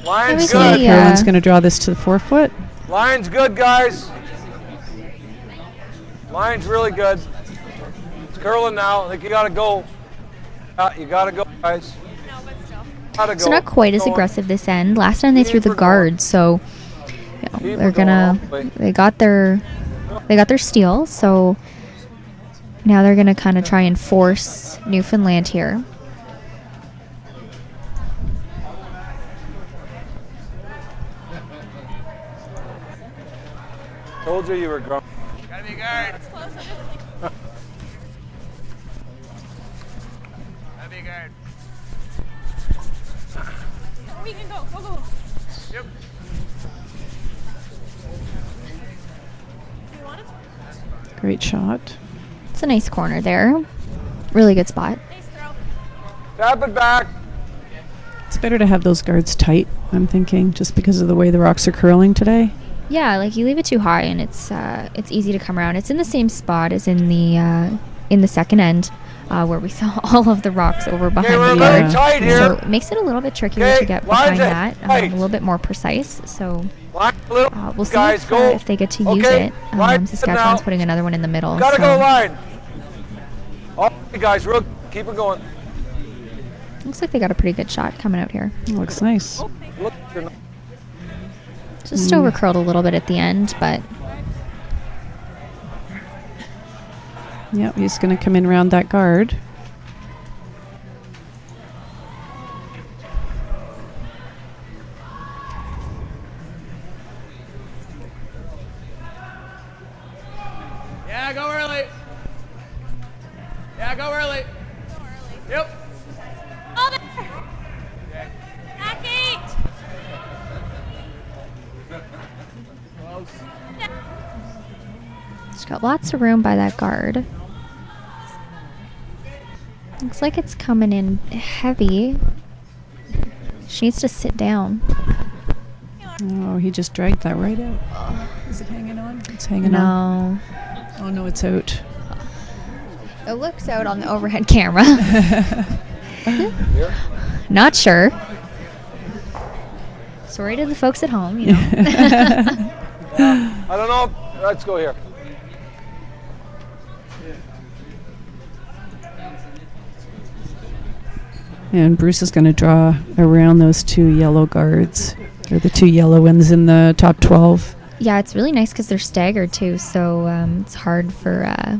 Line's
was
good.
a-
Carolyn's going to draw this to the 4-foot.
Line's good, guys. Line's really good. It's curling now. I think you gotta go. You gotta go, guys.
no, but still.
Gotta go.
so not quite as
Go on.
aggressive this end. Last time they threw the guard, so
Keep
they're
it going
gonna.
all the way.
They got their steal, so now they're gonna kind of try and force Newfoundland here.
Told you were growing. Gotta be guard.
It's close.
Gotta be guard.
We can go. Go, go.
Yep.
Do you want it?
Great shot.
It's a nice corner there. Really good spot.
Nice throw.
Tap it back.
It's better to have those guards tight, I'm thinking, just because of the way the rocks are curling today.
Yeah, like you leave it too high and it's easy to come around. It's in the same spot as in the second end where we saw all of the rocks over behind
Okay, we're
the
very
guard.
tight here.
So it makes it a little bit trickier
Okay,
to get
lines
behind
it,
that, a
tight.
little bit more precise. So
Line a little.
we'll see
guys, go.
if they get to use
Okay,
it.
line
Saskatchewan's
now.
putting another one in the middle.
Gotta
so
go line. All right, guys, real. Keep it going.
looks like they got a pretty good shot coming out here.
Looks nice.
Look, you're not-
Just over curled a little bit at the end, but
Yep, he's going to come in around that guard.
Yeah, go early. Yeah, go early. Yep.
Hold it. Back 8.
she's got lots of room by that guard. Looks like it's coming in heavy. She needs to sit down.
Oh, he just dragged that right out. Is it hanging on? It's hanging on.
No.
Oh, no, it's out.
It looks out on the overhead camera. Not sure. Sorry to the folks at home, you know.
I don't know. Let's go here.
And Bruce is going to draw around those two yellow guards, or the two yellow ones in the top 12.
Yeah, it's really nice because they're staggered too, so it's hard for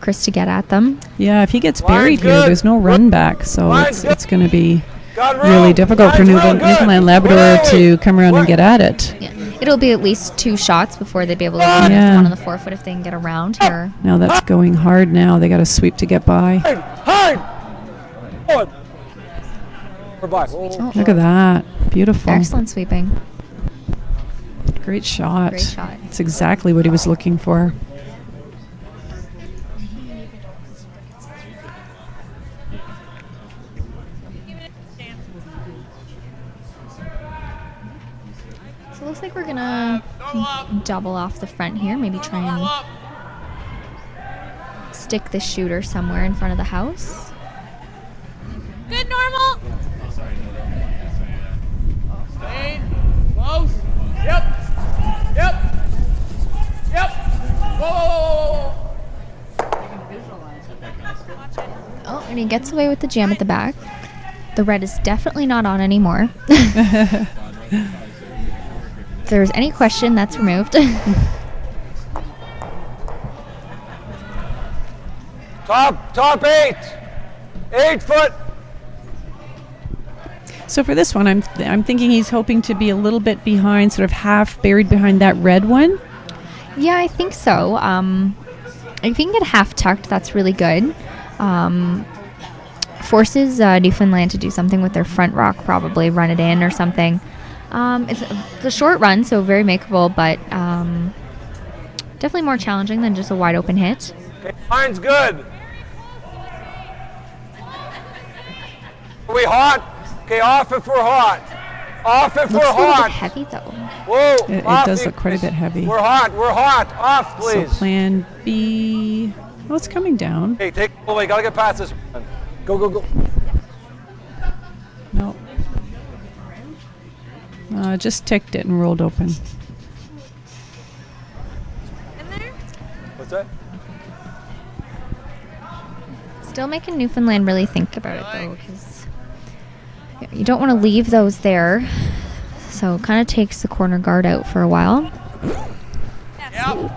Chris to get at them.
Yeah, if he gets
Line's
buried here,
good.
there's no run back, so
Line's
it's going to be
Got
really
room.
difficult for
Line's real good.
Newfoundland Labrador
Wait.
to come around and
What?
get at it.
Yeah. It'll be at least 2 shots before they'd be able to
Yeah.
get one on the 4-foot if they can get around here.
Now that's going hard now. They got to sweep to get by.
Hide. Forward. We're by. Oh.
Look at that. Beautiful.
Excellent sweeping.
Great shot.
Great shot.
It's exactly what he was looking for.
So it looks like we're gonna double off the front here. Maybe try and stick the shooter somewhere in front of the house.
Good, normal.
Stay close. Yep. Yep. Yep. Whoa.
Watch it.
Oh, And he gets away with the jam at the back. The red is definitely not on anymore. If there's any question, that's removed.
Top 8. 8 foot.
So for this one, I'm thinking he's hoping to be a little bit behind, sort of half buried behind that red one.
Yeah, I think so. If you can get half tucked, that's really good. Forces Newfoundland to do something with their front rock, probably run it in or something. It's a short run, so very makeable, but definitely more challenging than just a wide open hit.
Okay, line's good. Are we hot? Okay, off if we're hot. Off if we're
Looks a little
hot.
bit heavy though.
Whoa.
It
off
does
if-
look quite a bit heavy.
We're hot. Off, please.
So plan B. Oh, it's coming down.
Hey, take it away. Gotta get past this one. Go.
No. Just ticked it and rolled open.
In there?
What's that?
Still making Newfoundland really think about it though, because you don't want to leave those there. So it kind of takes the corner guard out for a while.
Yep.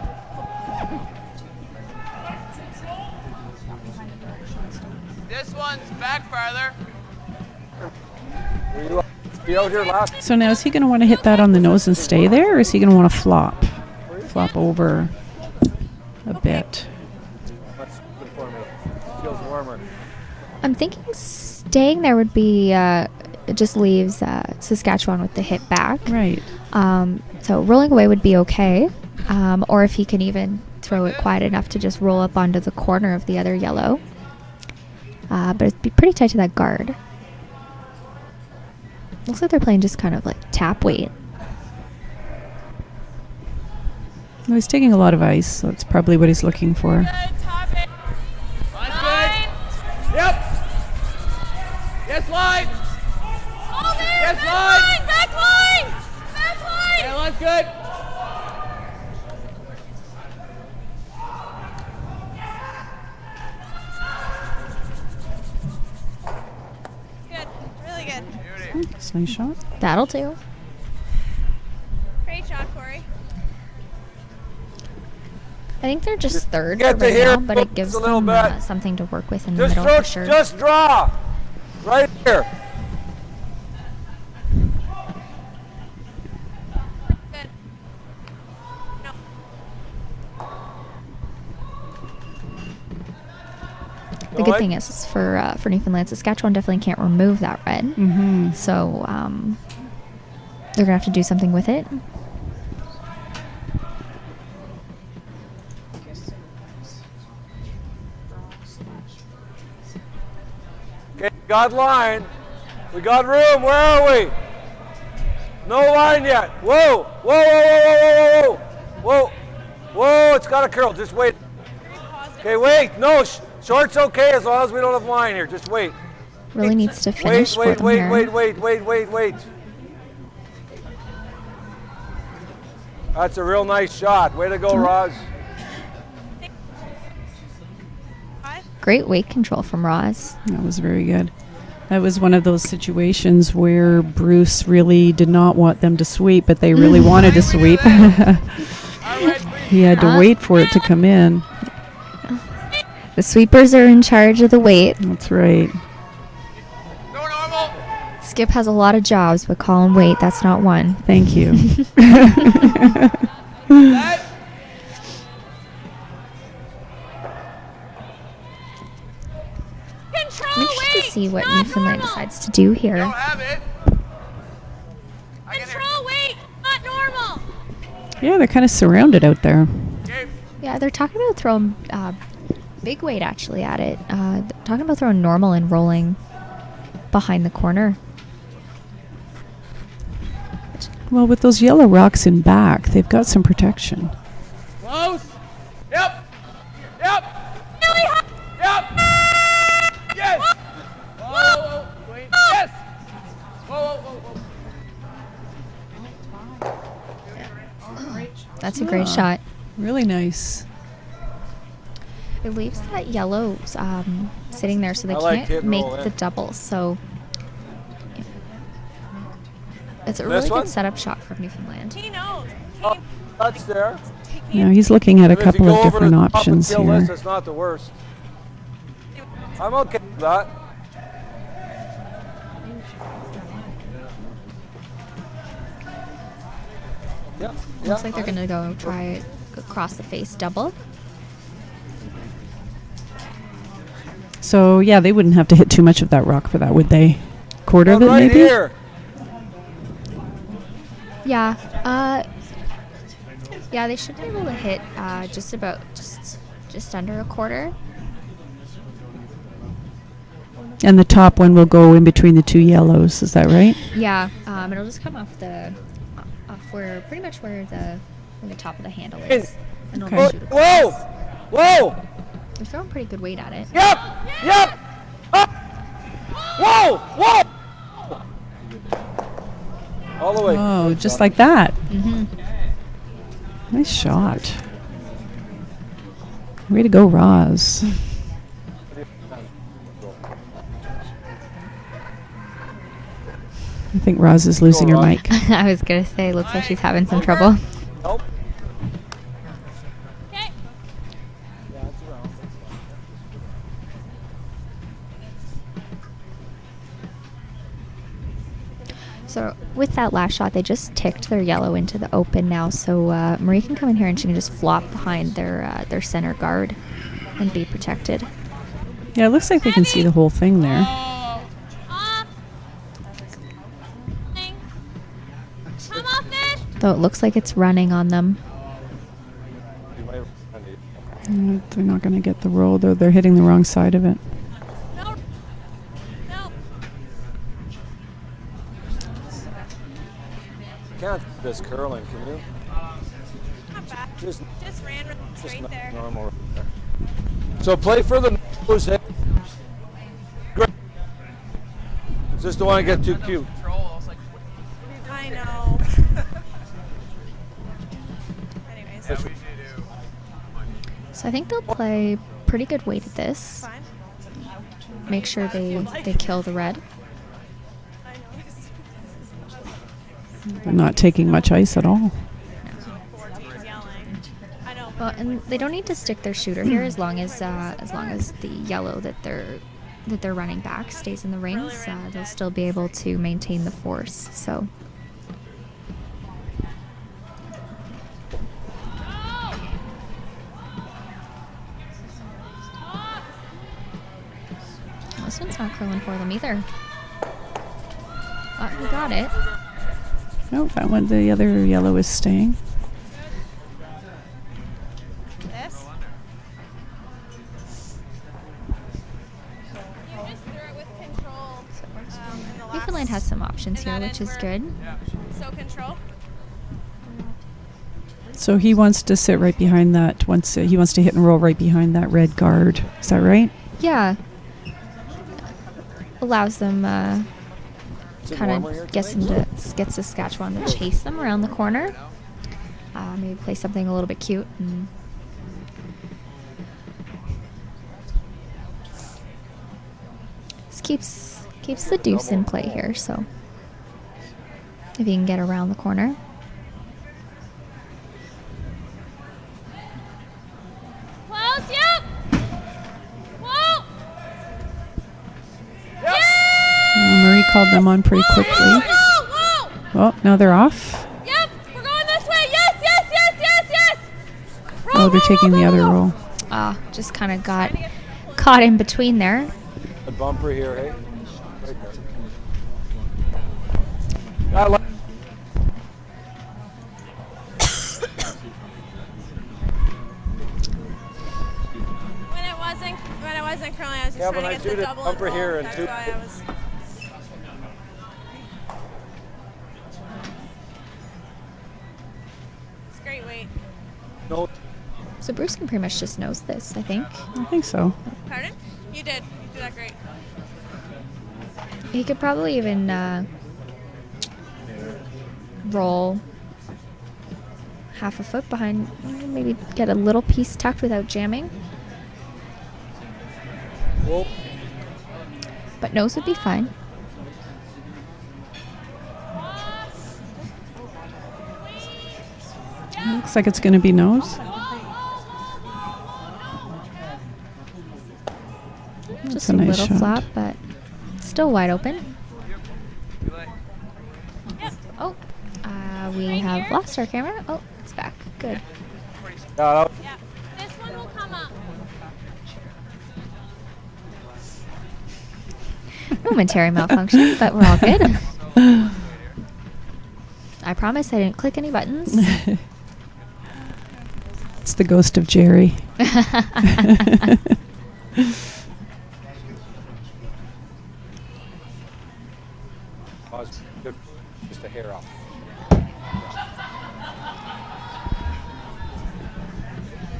This one's back farther.
Were you out here last?
So now is he going to want to hit that on the nose and stay there, or is he going to want to flop over a bit?
That's good for me. Feels warmer.
I'm thinking staying there would be just leaves Saskatchewan with the hit back.
Right.
So rolling away would be okay. Or if he can even throw it quiet enough to just roll up onto the corner of the other yellow. But it'd be pretty tight to that guard. Looks like they're playing just kind of like tap weight.
Well, he's taking a lot of ice, so that's probably what he's looking for.
Top 8.
Line's good. Yep. Yes, line.
Hold it!
Yes,
back
line.
line! Back line! Back line!
Yeah, line's good.
Good. Really good.
It's a nice shot.
That'll do.
Great shot, Corey.
I think they're just third
get to
right
here
now, but it
just
gives
a little
them
bit.
something to work with in the
Just
middle for sure.
draw. Right here.
Good. No.
The good thing is for Newfoundland, Saskatchewan definitely can't remove that red.
Mm-hmm.
So they're gonna have to do something with it.
Okay, got line. We got room. Where are we? No line yet. Whoa. Whoa, it's got a curl. Just wait. Okay, wait. No, short's okay as long as we don't have line here. Just wait.
Really needs to finish for them here.
Wait. That's a real nice shot. Way to go, Roz.
Great weight control from Roz.
That was very good. That was one of those situations where Bruce really did not want them to sweep, but they really wanted to sweep. He had to wait for it to come in.
The sweepers are in charge of the weight.
That's right.
No normal.
Skip has a lot of jobs, but call him weight. That's not one.
Thank you.
That.
Control
I'm interested
weight!
to see what
Not
Newfoundland
normal.
decides to do here.
Don't have it. I get it.
Control weight! Not normal!
Yeah, they're kind of surrounded out there.
Okay.
Yeah, they're talking about throwing big weight actually at it. They're talking about throwing normal and rolling behind the corner.
Well, with those yellow rocks in back, they've got some protection.
Close. Yep. Yep.
Really hot!
Yep. Yes. Whoa. Wait. Yes. Whoa.
That's a great shot.
Really nice.
It It leaves that yellow sitting there, so they
I like
can't
hit and
make
roll,
the doubles. So it's a
This
really
one?
good setup shot from Newfoundland.
He knows.
Oh, that's there.
Now he's looking at a
If you
couple
go
of
over
different
the top of the
options
kill list,
here.
it's not the worst. I'm okay with that. Yeah.
Looks like they're going to go try across the face double.
So yeah, they wouldn't have to hit too much of that rock for that, would they? Quarter of it,
right
maybe.
here.
Yeah. Yeah, they should be able to hit just under a quarter.
And the top one will go in between the two yellows. Is that right?
Yeah. It'll just come off where pretty much where the top of the handle
Hey.
is. And it'll
Okay.
shoot
Whoa!
across.
Whoa!
They're throwing pretty good weight at it.
Yep! Yep! Up! Whoa! Whoa! All the way.
Oh, just like that.
Mm-hmm.
Nice shot. Way to go, Roz. I think Roz is losing her
Roz.
mic.
I was gonna say, looks like she's having some trouble.
Nope.
Okay.
So with that last shot, they just ticked their yellow into the open now. So Marie can come in here and she can just flop behind their center guard and be protected.
Yeah, it looks like they can see the whole thing there.
Off. Thing. Come off it.
Though it looks like it's running on them.
They're not going to get the roll, though. They're hitting the wrong side of it.
No. No.
Can't do this curling, can you?
Not bad.
Just
Just ran straight
not
there.
normal. Right there. So play for the nose. Eh? Great. Just don't want to get too cute.
I know. Anyways,
So I think they'll play pretty good weight at this.
fine.
Make sure they kill the red.
I know.
They're not taking much ice at all.
4 teams yelling. I know.
Well, and they don't need to stick their shooter here as long as the yellow that they're running back stays in the rings. They'll still be able to maintain the force. So. This one's not curling for them either. We got it.
Nope, that one, the other yellow is staying.
This. You just threw it with control. In the last-
Newfoundland has some options here, which is good.
So control.
So he wants to sit right behind that. He wants to hit and roll right behind that red guard. Is that right?
Yeah. Allows them
Is it
kind
warmer here
of get Saskatchewan to chase them around the corner. Maybe play something a little bit cute. And this keeps the deuce in play here. So if you can get around the corner.
Close. Yep. Whoa.
Marie called them on pretty quickly.
Whoa. Whoa.
Well, now they're off.
Yep. We're going this way. Yes. Yes. Yes. Yes. Yes. Roll,
Oh, they're
roll,
taking
roll,
the
roll,
other
roll.
roll.
Just kind of got caught in between there.
A bumper here, hey? Right there. I like
When it wasn't curling, I was just
Yeah,
trying
but
to
I
get
do
the
the
double
bumper
and
here
roll.
and
That's
two-
why I was. It's great weight.
no.
So Bruce can pretty much just knows this, I think.
I think so.
Pardon? You did. You did that great.
He could probably even roll half a foot behind, maybe get a little piece tucked without jamming.
Whoa.
But nose would be fine.
Looks like it's going to be nose.
Just
a
a
nice
little
shot.
flap, but still wide open. Oh, we have lost our camera. Oh, it's back. Good.
Got out.
Yeah. This one will come up.
Momentary malfunction, but we're all good. I promise I didn't click any buttons.
It's the ghost of Jerry.
Pause. Good. Just a hair off.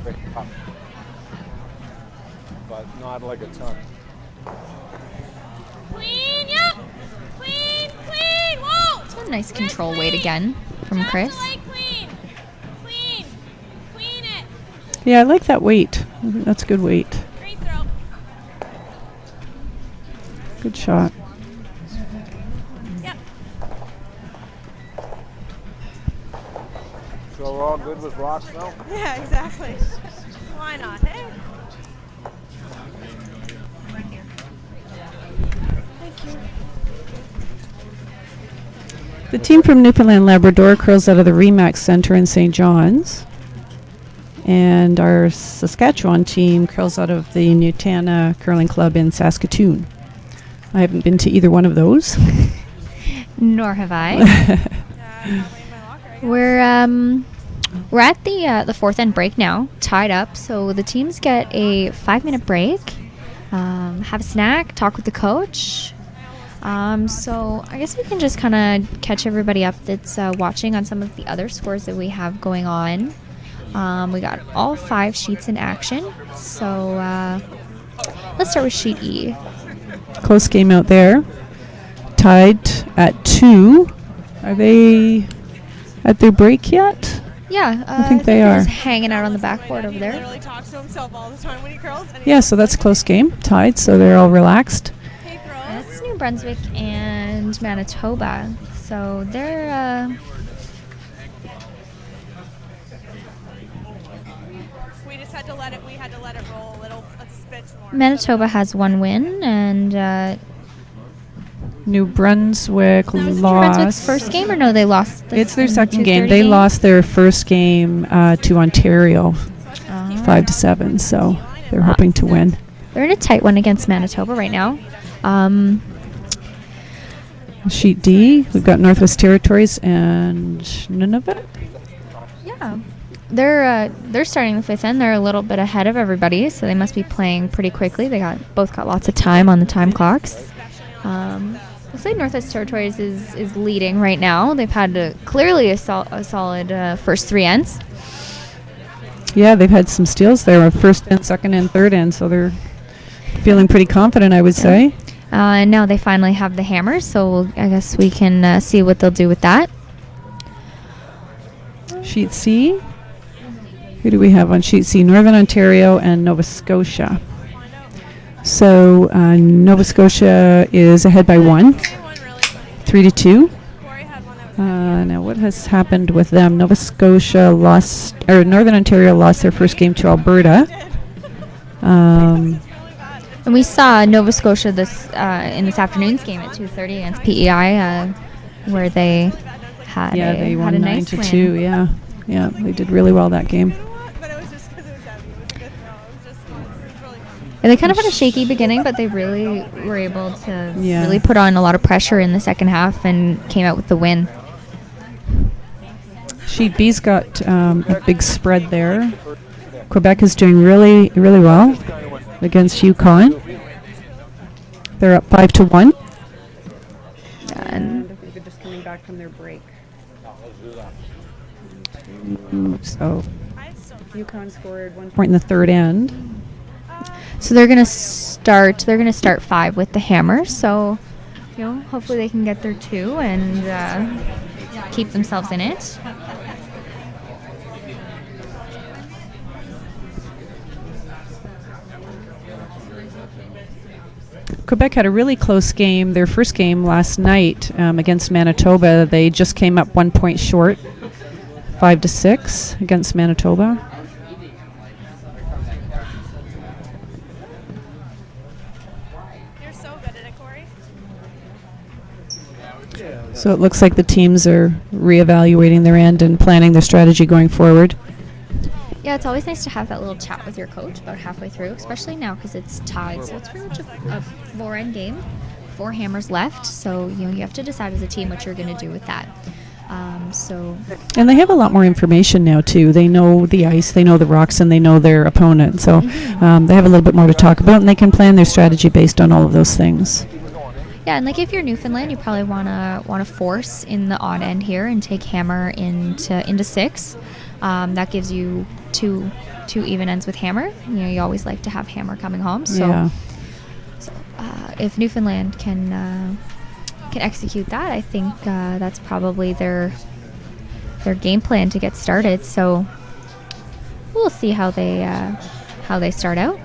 Great. Up. But not like a ton.
Clean, yep. Clean, clean. Whoa.
So a nice control weight again from
Just
Chris.
like clean. Clean. Clean it.
Yeah, I like that weight. That's good weight.
Free throw.
Good shot.
Yep.
So we're all good with rocks now?
Yeah, exactly. Why not, hey?
The team from Newfoundland Labrador curls out of the Remax Center in St. John's. And our Saskatchewan team curls out of the Nutana Curling Club in Saskatoon. I haven't been to either one of those.
Nor have I.
Probably in my locker, I guess.
We're at the fourth end break now, tied up. So the teams get a 5-minute break, have a snack, talk with the coach. So I guess we can just kind of catch everybody up that's watching on some of the other scores that we have going on. We got all 5 sheets in action. So let's start with sheet E.
Close game out there. Tied at 2. Are they at their break yet?
Yeah,
I think they
they're
are.
just hanging out on the backboard over
He
there.
literally talks to himself all the time when he curls. And
Yeah, so that's close game. Tied, so they're all relaxed.
he throws.
That's New Brunswick and Manitoba. So they're
We just had to let it. We had to let it roll a little, a spitch more.
Manitoba has 1 win, and
New Brunswick
was it New
lost.
Brunswick's first game, or no, they lost.
It's their
in
second
2:30
game. They lost their first game to Ontario, 5-7. So they're hoping to win.
They're in a tight one against Manitoba right now.
Sheet D, we've got Northwest Territories and Nunavut.
Yeah, they're starting the 5th end. They're a little bit ahead of everybody, so they must be playing pretty quickly. They both got lots of time on the time clocks. Looks like Northwest Territories is leading right now. They've had clearly a solid first 3 ends.
Yeah, they've had some steals there, first and second and third end, so they're feeling pretty confident, I would say.
And now they finally have the hammers, so I guess we can see what they'll do with that.
Sheet C, who do we have on sheet C? Northern Ontario and Nova Scotia. So Nova Scotia is ahead by 1, 3-2.
Corey had one that was
Now, what has happened with them? Nova Scotia lost, or Northern Ontario lost their first game to Alberta.
really bad.
And we saw Nova Scotia in this afternoon's game at 2:30 against PEI, where they had
Yeah, they
had
won
a nice
9-2.
win.
Yeah, they did really well that game.
But it was just because it was heavy. It was a good throw. It was really fun.
And they kind of had a shaky beginning, but they really were able to
Yeah.
really put on a lot of pressure in the second half and came out with the win.
Sheet B's got a big spread there. Quebec is doing really, really well against Yukon. They're up 5-1.
And
I think they're just coming back from their break. So Yukon scored 1 point in the third end.
so they're gonna start 5 with the hammer. So hopefully they can get their 2 and keep themselves in it.
Quebec had a really close game. Their first game last night against Manitoba, they just came up 1 point short, 5-6 against Manitoba.
You're so good at it, Corey.
So it looks like the teams are reevaluating their end and planning their strategy going forward.
Yeah, it's always nice to have that little chat with your coach about halfway through, especially now because it's tied. So it's pretty much a 4-end game, 4 hammers left. So you have to decide as a team what you're going to do with that.
And they have a lot more information now too. They know the ice, they know the rocks, and they know their opponent. So they have a little bit more to talk about, and they can plan their strategy based on all of those things.
Yeah, and like if you're Newfoundland, you probably want to force in the odd end here and take hammer into 6. That gives you two even ends with hammer. You always like to have hammer coming home. So, if Newfoundland can execute that, I think that's probably their game plan to get started. So we'll see how they start out.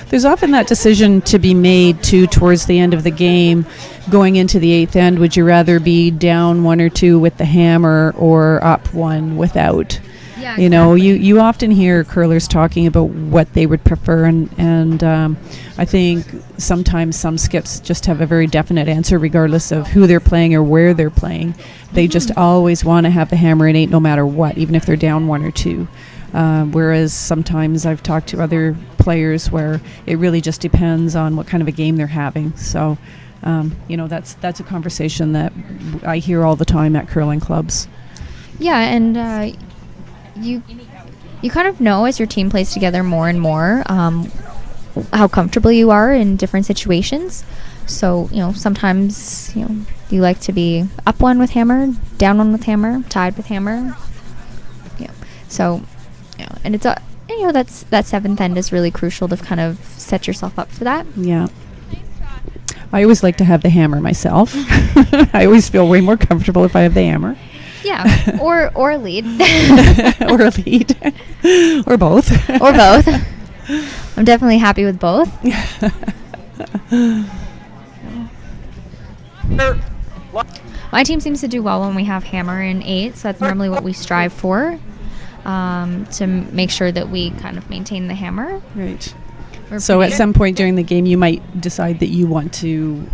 There's often that decision to be made too towards the end of the game, going into the 8th end. Would you rather be down 1 or 2 with the hammer or up 1 without?
Yeah,
You often hear curlers talking about what they would prefer, and I think sometimes some skips just have a very definite answer regardless of who they're playing or where they're playing. They just always want to have the hammer in 8 no matter what, even if they're down 1 or 2. Whereas sometimes I've talked to other players where it really just depends on what kind of a game they're having. So, that's a conversation that I hear all the time at curling clubs.
Yeah, and you kind of know as your team plays together more and more how comfortable you are in different situations. So, sometimes, you like to be up 1 with hammer, down 1 with hammer, tied with hammer. So, and it's that's that 7th end is really crucial to kind of set yourself up for that.
Yeah. I always like to have the hammer myself. I always feel way more comfortable if I have the hammer.
Yeah, or a lead.
Or a lead. Or both.
Or both. I'm definitely happy with both. My team seems to do well when we have hammer in 8, so that's normally what we strive for, to make sure that we kind of maintain the hammer.
Right. So at some point during the game, you might decide that you want to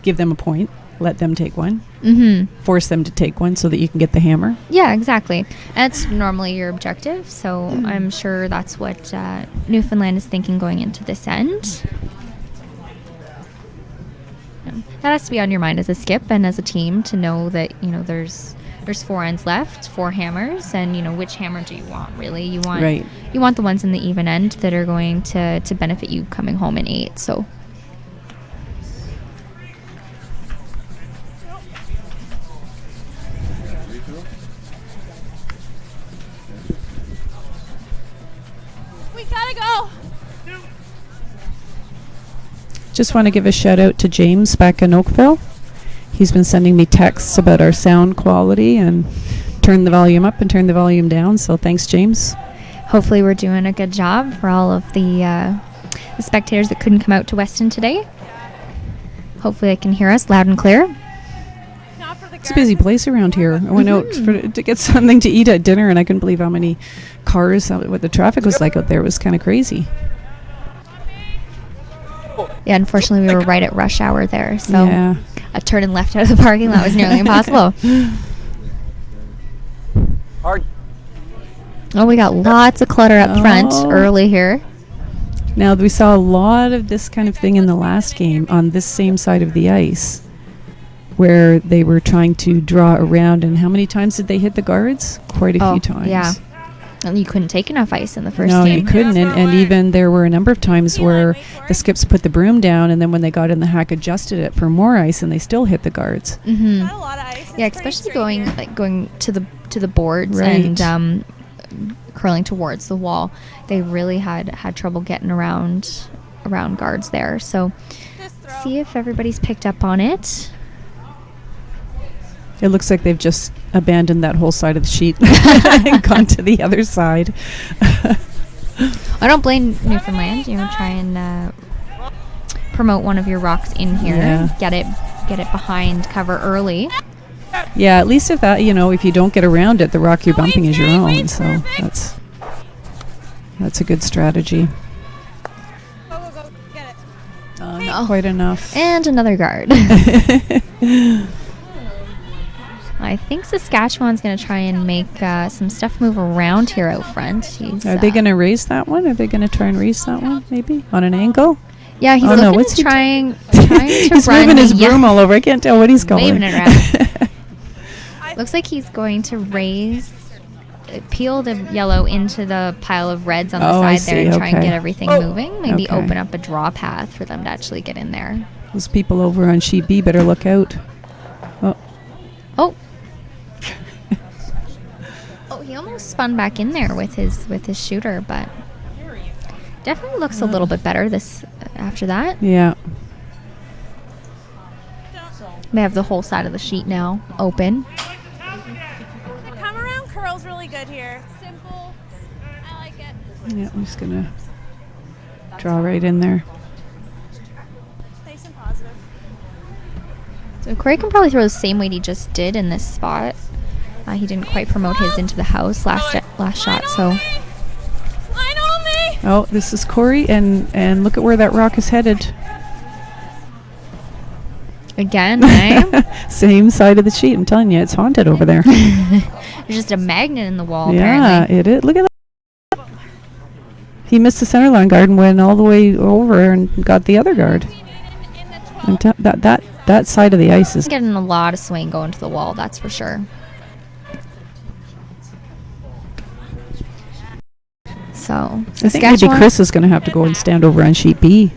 give them a point, let them take 1, force them to take 1 so that you can get the hammer.
Yeah, exactly. That's normally your objective, so I'm sure that's what Newfoundland is thinking going into this end. That has to be on your mind as a skip and as a team to know that, there's 4 ends left, 4 hammers, and which hammer do you want really? You want the ones in the even end that are going to benefit you coming home in 8. So
We gotta go.
Just want to give a shout out to James back in Oakville. He's been sending me texts about our sound quality and turn the volume up and turn the volume down. So thanks, James.
hopefully we're doing a good job for all of the spectators that couldn't come out to Weston today. Hopefully they can hear us loud and clear.
It's a busy place around here. I went out to get something to eat at dinner, and I couldn't believe how many cars, what the traffic was like out there. It was kind of crazy.
Yeah, unfortunately, we were right at rush hour there, so
Yeah.
a turn and left out of the parking lot was nearly impossible. Oh, we got lots of clutter up front early here.
Now, we saw a lot of this kind of thing in the last game on this same side of the ice, where they were trying to draw around. And how many times did they hit the guards? Quite a few times.
Yeah. And you couldn't take enough ice in the first
No,
game.
you couldn't. And even there were a number of times where the skips put the broom down, and then when they got in the hack, adjusted it for more ice, and they still hit the guards.
Mm-hmm.
Got a lot of ice.
Yeah,
It's pretty
especially
straight
going to the boards
Right.
and curling towards the wall. They really had trouble getting around guards there. So
Just throw.
see if everybody's picked up on it.
It looks like they've just abandoned that whole side of the sheet and gone to the other side.
I don't blame Newfoundland. Try and promote one of your rocks in here.
Yeah.
Get it behind cover early.
Yeah, at least if that, if you don't get around it, the rock you're bumping is your own. So that's a good strategy.
Go, go, go. Get it.
Not quite enough.
And another guard. I think Saskatchewan's going to try and make some stuff move around here out front.
Are they going to raise that one? Are they going to try and raise that one, maybe? On an angle?
Yeah, he's trying to
he's
run.
moving his broom all over. I can't tell what he's going.
Waving it around. Looks like he's going to peel the yellow into the pile of reds on the side there and try and get everything moving. Maybe open up a draw path for them to actually get in there.
Those people over on sheet B better look out.
Oh. He almost spun back in there with his shooter, but definitely looks a little bit better after that.
Yeah.
They have the whole side of the sheet now open.
The come around curl's really good here. Simple. I like it.
Yeah, I'm just gonna draw right in there.
Nice and positive.
So Corey can probably throw the same weight he just did in this spot. He didn't quite promote his into the house last shot, so.
Line only.
Oh, this is Corey, and look at where that rock is headed.
Again, eh?
Same side of the sheet. I'm telling you, it's haunted over there.
There's just a magnet in the wall,
Yeah,
apparently.
it is. Look at that. He missed the center line guard and went all the way over and got the other guard. And that side of the ice is
Getting a lot of swing going to the wall, that's for sure. So,
I think maybe Chris is going to have to go and stand over on sheet B.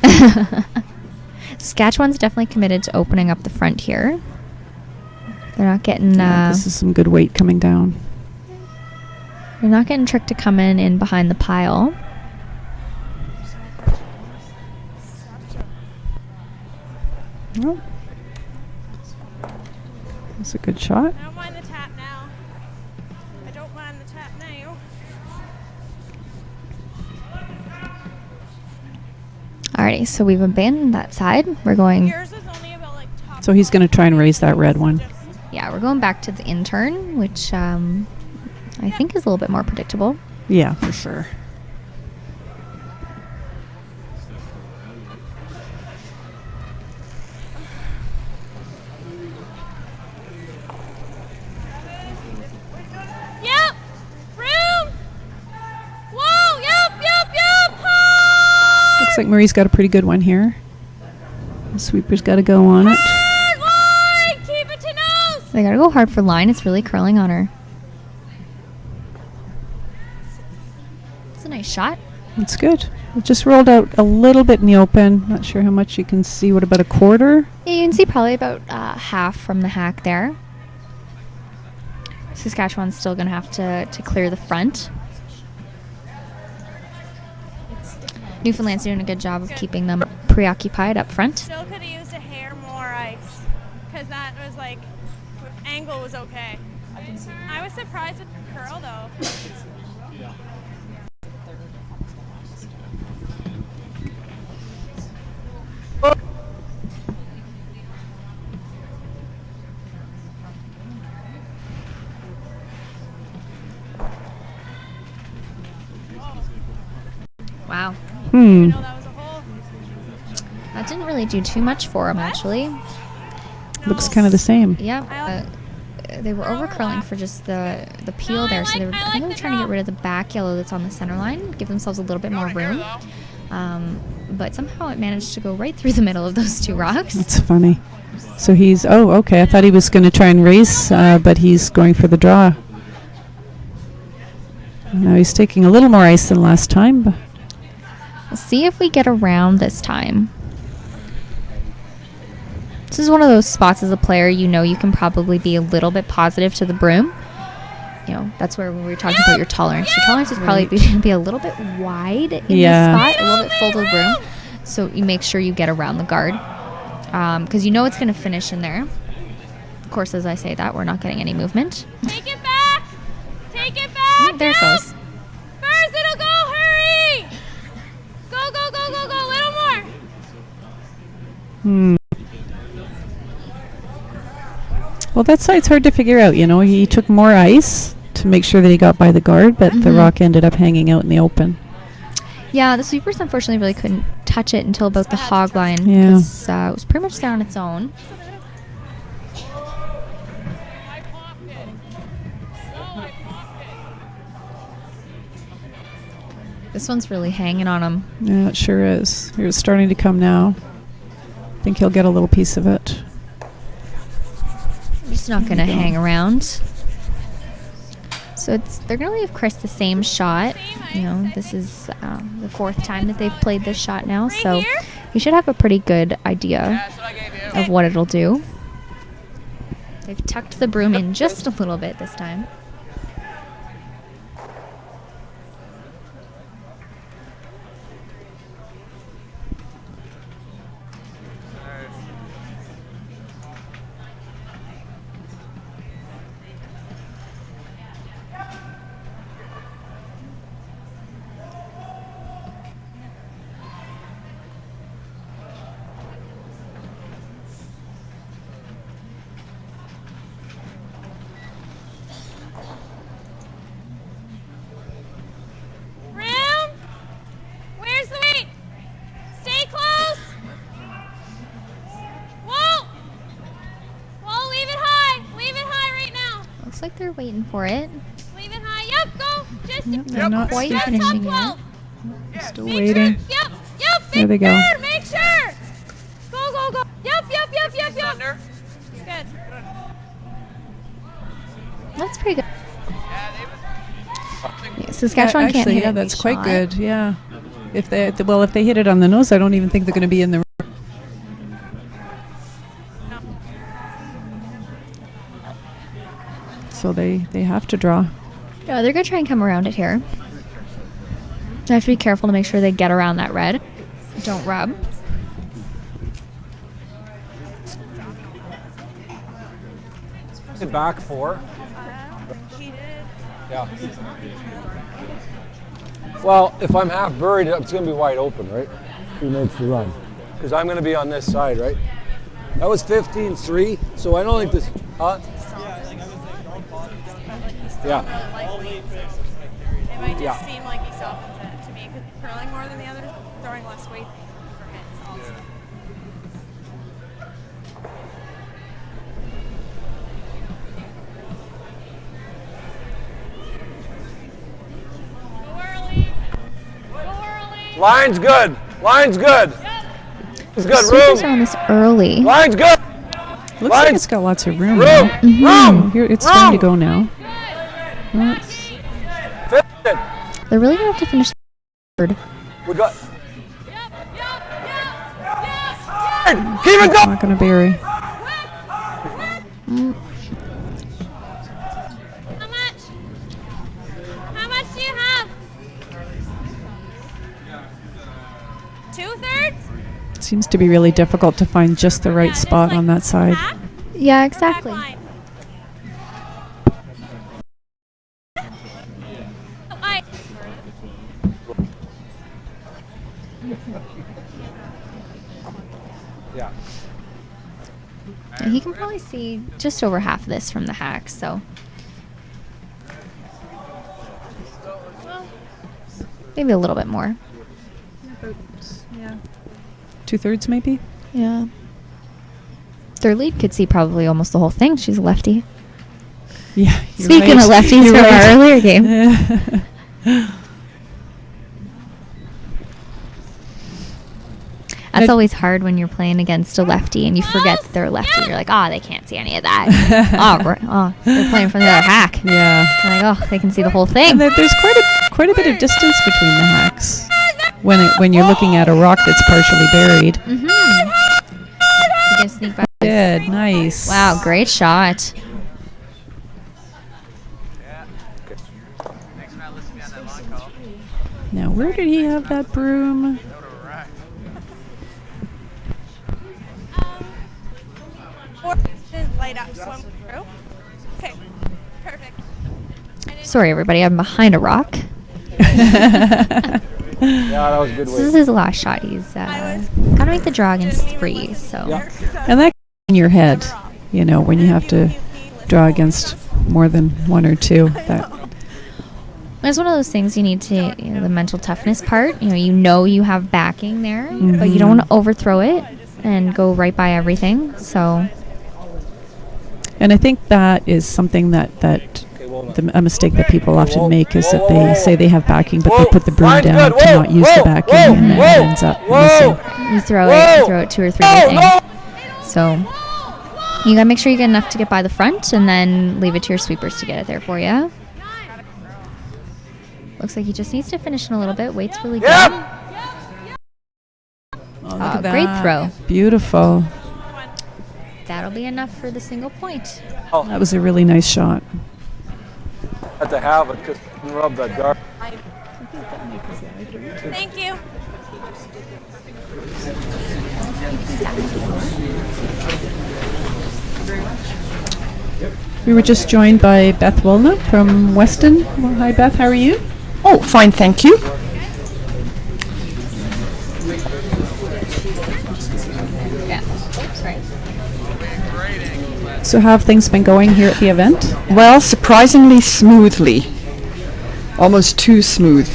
Saskatchewan's definitely committed to opening up the front here. They're not getting...
this is some good weight coming down.
They're not getting tricked to come in behind the pile.
Well, that's a good shot.
I don't mind the tap now. I don't mind the tap now.
Alrighty, so we've abandoned that side. We're going...
Yours is only about like top.
So he's going to try and raise that red one.
Yeah, we're going back to the intern, which I think is a little bit more predictable.
Yeah, for sure.
Yep. Room. Whoa. Yep. Hard.
Looks like Marie's got a pretty good one here. The sweeper's got to go on it.
Hard line. Keep it to nose.
They gotta go hard for line. It's really curling on her. It's a nice shot.
It's good. It just rolled out a little bit in the open. Not sure how much you can see. What, about a quarter?
Yeah, you can see probably about half from the hack there. Saskatchewan's still going to have to clear the front. Newfoundland's doing a good job of keeping them preoccupied up front.
Still could have used a hair more ice, because that was like, angle was okay. I was surprised with the curl though.
Wow.
I know that was a hole.
That didn't really do too much for him, actually.
Looks kind of the same.
Yeah. They were over curling for just the peel there, so I think they were trying to get rid of the back yellow that's on the center line, give themselves a little bit more room. But somehow it managed to go right through the middle of those two rocks.
That's funny. So he's, okay. I thought he was going to try and race, but he's going for the draw. Now he's taking a little more ice than last time. But
We'll see if we get around this time. This is one of those spots as a player, you can probably be a little bit positive to the broom. That's where we were talking about your tolerance. Your tolerance is probably be a little bit wide in this spot, a little bit full to the broom. So you make sure you get around the guard. Because it's going to finish in there. Of course, as I say that, we're not getting any movement.
Take it back. Take it back.
There it goes.
First, it'll go. Hurry. Go. Little more.
Well, that side's hard to figure out. You know, he took more ice to make sure that he got by the guard, but the rock ended up hanging out in the open.
Yeah, the sweepers unfortunately really couldn't touch it until about the hog line.
Yeah.
'Cause, it was pretty much there on its own. This one's really hanging on him.
Yeah, it sure is. It's starting to come now. I think he'll get a little piece of it.
He's not going to hang around. So they're going to leave Chris the same shot. You know, this is the 4th time that they've played this shot now. So he should have a pretty good idea of what it'll do. They've tucked the broom in just a little bit this time. Looks like they're waiting for it.
Leave it high. Yep, go. Just
they're not
quite
just
finishing
top 12.
yet.
Still
Make
waiting.
Sure. Yep.
There they go.
Sure, make sure. Go. Yep.
Thunder.
Good.
That's pretty good. Yeah, Saskatchewan can't
actually,
hit
yeah,
a
that's
big
quite
shot.
good. Yeah. If they hit it on the nose, I don't even think they're going to be in the. So they have to draw.
Yeah, they're going to try and come around it here. They have to be careful to make sure they get around that red. Don't rub.
Back 4.
He did.
Yeah. Well, if I'm half buried, it's going to be wide open, right? Who makes the run? Because I'm going to be on this side, right? That was 15-3, so I don't think this. Yeah.
It might just
Yeah.
seem like he softens it to me because curling more than the others, throwing less weight for hits also. Go early.
Line's good. Line's good. It's
The
good.
sweepers are
Room.
on this early.
Line's good.
Looks like it's got lots of room.
Room.
now.
Room.
Here, it's starting to go now.
Finish it.
They're really going to have to finish third.
We got. Keep it going.
Not going to bury.
How much do you have? 2/3?
Seems to be really difficult to find just the right spot on that side.
Half?
Yeah,
Back
exactly.
line.
Yeah.
And he can probably see just over half of this from the hack, so. Maybe a little bit more.
2/3 maybe?
Yeah. Their lead could see probably almost the whole thing. She's a lefty.
Yeah.
Speaking of lefties
You're
from
right.
our earlier game. That's always hard when you're playing against a lefty and you forget that they're a lefty. You're like, they can't see any of that. They're playing from the other hack.
Yeah.
You're like, they can see the whole thing.
And there's quite a bit of distance between the hacks when you're looking at a rock that's partially buried.
You can sneak by.
Good, nice.
Wow, great shot.
Now, where did he have that broom?
Light up, swim through. Okay, perfect.
Sorry, everybody. I'm behind a rock.
Yeah, that was a good
This is
weight.
his last shot. He's got to make the draw against 3. So
And that in your head, you know, when you have to draw against more than 1 or 2. That
it's one of those things you need to, the mental toughness part. You know you have backing there, but you don't want to overthrow it and go right by everything. So.
And I think that is something that a mistake that people often make is that they say they have backing, but they put the broom down to not use the backing, and then it ends up missing.
You throw it 2 or 3, I think. So you gotta make sure you get enough to get by the front, and then leave it to your sweepers to get it there for you. Looks like he just needs to finish in a little bit. Weight's really good.
Look at that.
Great throw.
Beautiful.
That'll be enough for the single point.
That was a really nice shot.
Had to have it because you rub that dart.
Thank you.
We were just joined by Beth Wilna from Weston. Well, hi, Beth. How are you?
Oh, fine, thank you.
Yeah. Sorry.
So how have things been going here at the event?
Well, surprisingly smoothly. Almost too smooth,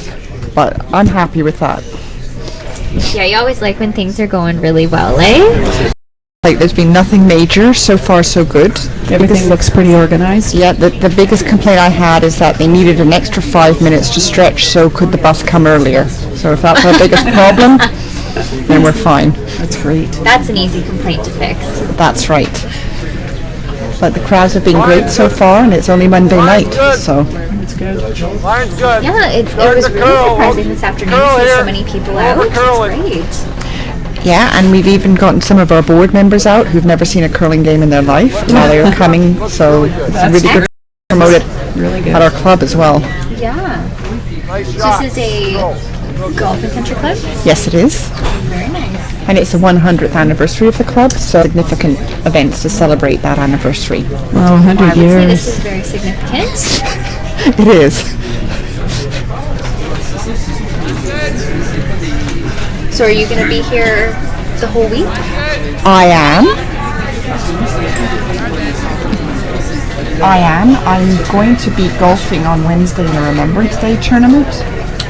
but I'm happy with that.
Yeah, you always like when things are going really well, eh?
Like, there's been nothing major, so far so good.
Everything looks pretty organized.
Yeah, the biggest complaint I had is that they needed an extra 5 minutes to stretch, so could the bus come earlier? So if that's our biggest problem, then we're fine.
That's great.
That's an easy complaint to fix.
That's right. But the crowds have been great so far, and it's only Monday night, so.
That's good.
Line's good.
Yeah, it was really surprising this afternoon to see so many people out. It's great.
Yeah, and we've even gotten some of our board members out who've never seen a curling game in their life while they were coming, so it's really good to promote it at our club as well.
Yeah.
Nice
So
shot.
this is a golf and country club?
Yes, it is.
Very nice.
And it's the 100th anniversary of the club, so significant events to celebrate that anniversary.
Well, 100
I would say
years.
this is very significant.
It is.
So are you going to be here the whole week?
I am. I'm going to be golfing on Wednesday in a Remembrance Day tournament.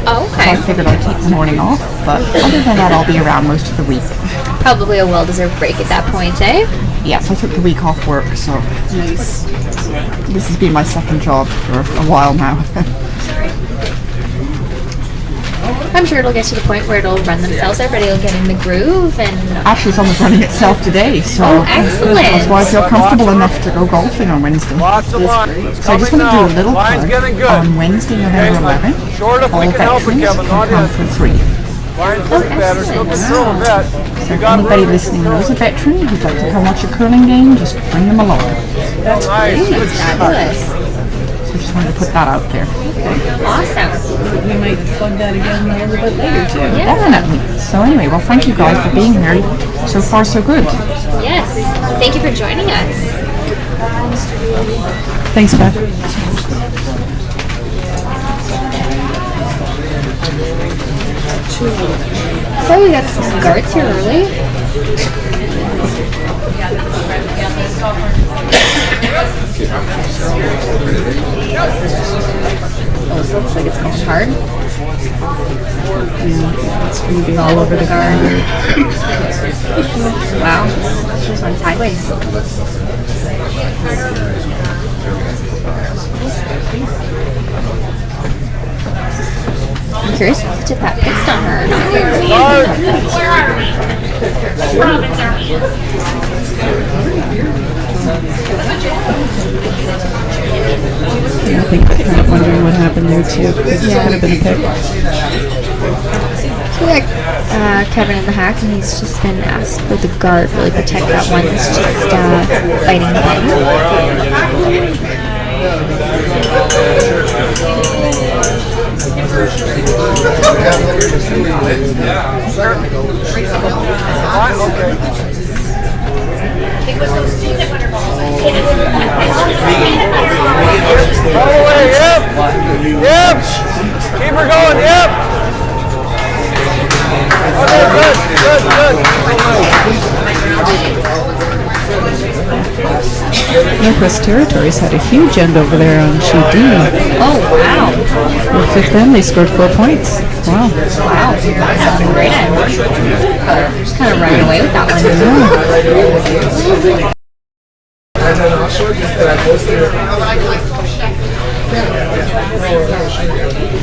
Oh,
So I
okay.
figured I'd take the morning off, but other than that, I'll be around most of the week.
Probably a well-deserved break at that point, eh?
Yes, I took the week off work, so
Nice.
this has been my second job for a while now.
I'm sure it'll get to the point where it'll run themselves. Everybody will get in the groove and...
Actually, it's almost running itself today, so
Oh, excellent.
that's why I feel comfortable enough to go golfing on Wednesday.
Lots of line.
So I just want to do a little
Line's
plug
getting good.
on Wednesday, November 11th.
Short if we
All
can help it,
veterans
Kevin.
can
Not
come
in.
for free.
Line's getting better. Still control a bit.
So if anybody listening knows a veteran who'd like to come watch a curling game, just bring them along.
Nice. Good
Fabulous.
So I just wanted to put that out there.
Awesome.
We might plug that again a little bit later, too.
Yeah.
Definitely. So anyway, well, thank you guys for being here. So far, so good.
Yes. Thank you for joining us.
Thanks, Beth.
So we got some guards here early. Oh, this looks like it's going hard.
It's going to be all over the garden.
Wow. Just went sideways. I'm curious if that fixed on her or
Yeah, I think they're kind of wondering what happened there, too. It could have been a pick.
So we got Kevin in the hack, and he's just been asked for the guard really protect that one that's just biting
All the way, yep. Yep. Keep her going, yep.
Northwest Territories had a huge end over there on sheet D.
Oh, wow.
The fifth end, they scored 4 points. Wow.
Wow. That's a great end. Just kind of running away with that one.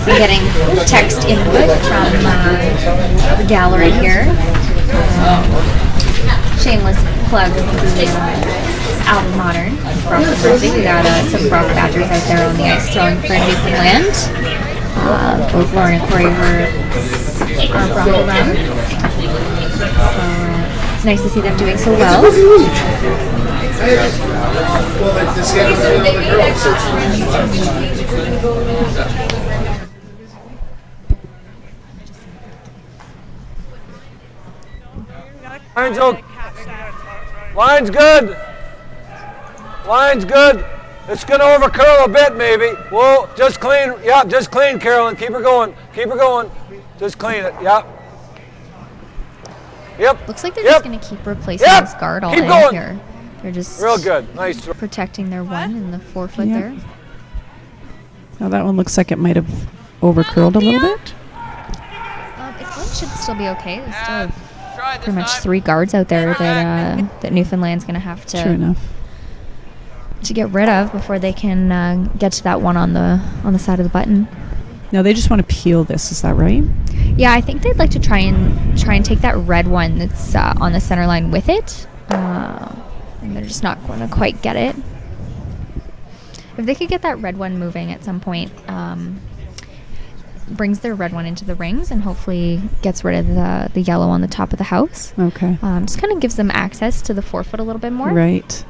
I'm getting text input from the gallery here. Shameless plug for Alvin Modern. Brock Country. We got some Brock Badgers out there on the ice throwing for Newfoundland. Both Lauren and Corey were Bronco around. It's nice to see them doing so well.
Line's okay. Line's good. Line's good. It's going to overcurl a bit, maybe. Whoa, just clean. Yeah, just clean, Carolyn. Keep her going. Keep her going. Just clean it. Yeah. Yep.
Looks like they're just going to keep replacing this guard all day here. They're just
real good. Nice.
Protecting their one in the 4 foot there.
Now that one looks like it might have overcurled a little bit.
It should still be okay. There's still pretty much 3 guards out there that Newfoundland's going to have to
True enough.
to get rid of before they can get to that one on the side of the button.
Now they just want to peel this. Is that right?
Yeah, I think they'd like to try and take that red one that's on the center line with it. And they're just not going to quite get it. If they could get that red one moving at some point, brings their red one into the rings and hopefully gets rid of the yellow on the top of the house.
Okay.
Just kind of gives them access to the 4 foot a little bit more.
Right.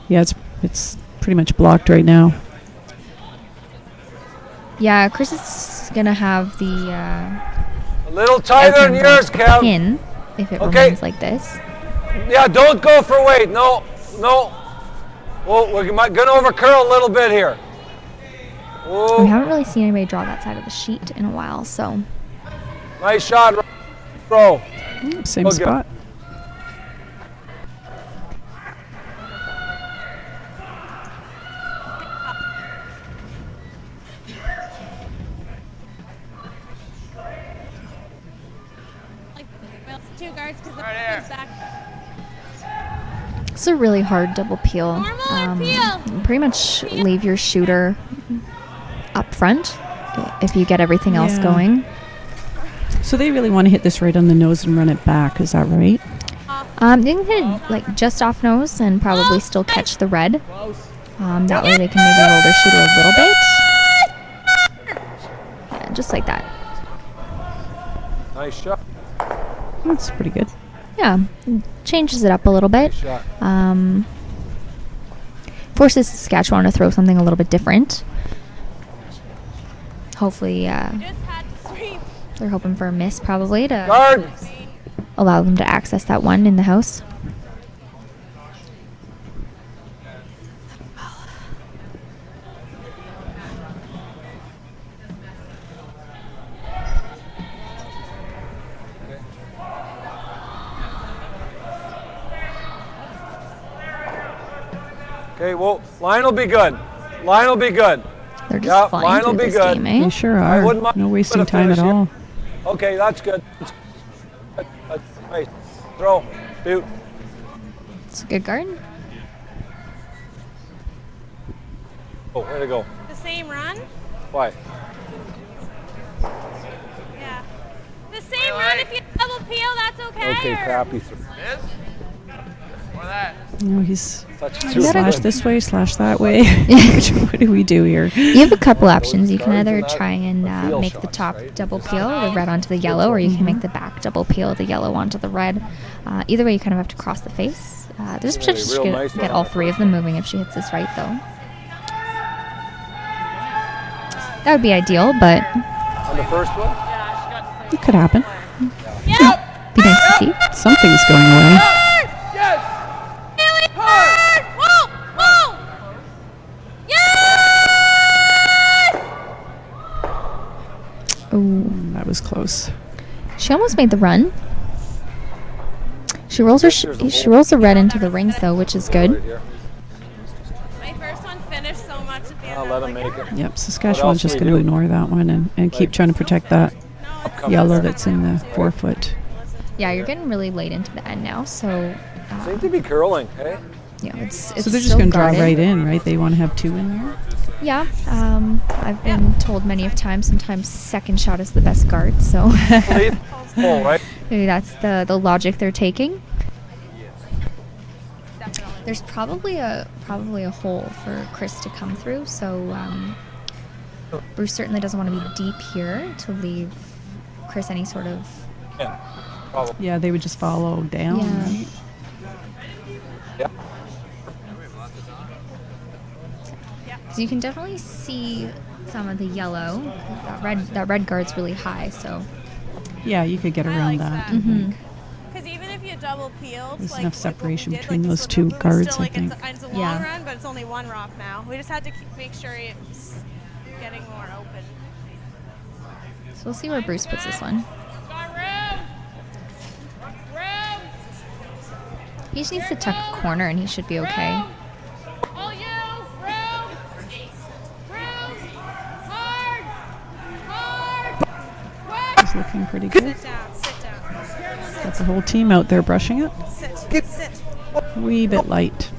Yeah, it's pretty much blocked right now.
Yeah, Chris is going to have the
a little tighter than yours, Cal.
Pin if it remains like this.
Yeah, don't go for weight. No. Well, we're going to overcurl a little bit here. Whoa.
We haven't really seen anybody draw that side of the sheet in a while, so.
Nice shot, bro.
Same spot.
It's a really hard double peel. Pretty much leave your shooter up front if you get everything else going.
So they really want to hit this right on the nose and run it back. Is that right?
They can hit it like just off nose and probably still catch the red. That way they can maybe roll their shooter a little bit. Yeah, just like that.
Nice shot.
That's pretty good.
Yeah, changes it up a little bit. Forces Saskatchewan to throw something a little bit different. Hopefully, they're hoping for a miss probably to allow them to access that one in the house.
Okay, well, line will be good. Line will be good.
They're just flying
line will
through
be
this
good.
game, eh?
They sure are. No wasting time at all.
Okay, that's good. Nice. Throw. Shoot.
It's a good guard.
Oh, way to go.
The same run?
Why?
Yeah. The same run, if you double peel, that's okay.
Okay, crappy.
No, he's
too
slash this way, slash that way. What do we do here?
You have a couple options. You can either try and make the top double peel, the red onto the yellow, or you can make the back double peel, the yellow onto the red. Either way, you kind of have to cross the face. There's potential she could get all 3 of them moving if she hits this right, though. That would be ideal, but
On the first one?
It could happen.
be nice to see.
Something's going away. That was close.
She almost made the run. She rolls the red into the rings though, which is good.
My first one finished so much at the end.
I'll let him make it.
Yep, Saskatchewan's just going to ignore that one and keep trying to protect that yellow that's in the 4 foot.
Yeah, you're getting really late into the end now, so
Seem to be curling, hey?
yeah, it's
So they're just
still
going to draw
guarded.
right in, right? They want to have 2 in there?
Yeah, I've been told many of times sometimes second shot is the best guard, so
Oh, right?
maybe that's the logic they're taking. There's probably a hole for Chris to come through, so Bruce certainly doesn't want to be deep here to leave Chris any sort of
Yeah. Probably.
Yeah, they would just follow down.
Yeah.
Right?
Yeah.
So you can definitely see some of the yellow. That red guard's really high, so
Yeah, you could get
I
around
like
that.
that.
I think.
Because even if you double peeled,
There's
like
enough
what we
separation
did,
between
like
those
the
two
Sudoku,
guards,
still,
I
like,
think.
It's a long
Yeah.
run, but it's only one rock now. We just had to make sure it's getting more open.
so we'll see where Bruce puts this one.
Got room. Room.
He just needs to tuck a corner and he should be okay.
Room. All you. Room. Room. Hard. Hard. Quick.
It's looking pretty good.
Sit down, sit down.
Got the whole team out there brushing it.
Sit, sit.
Wee bit light.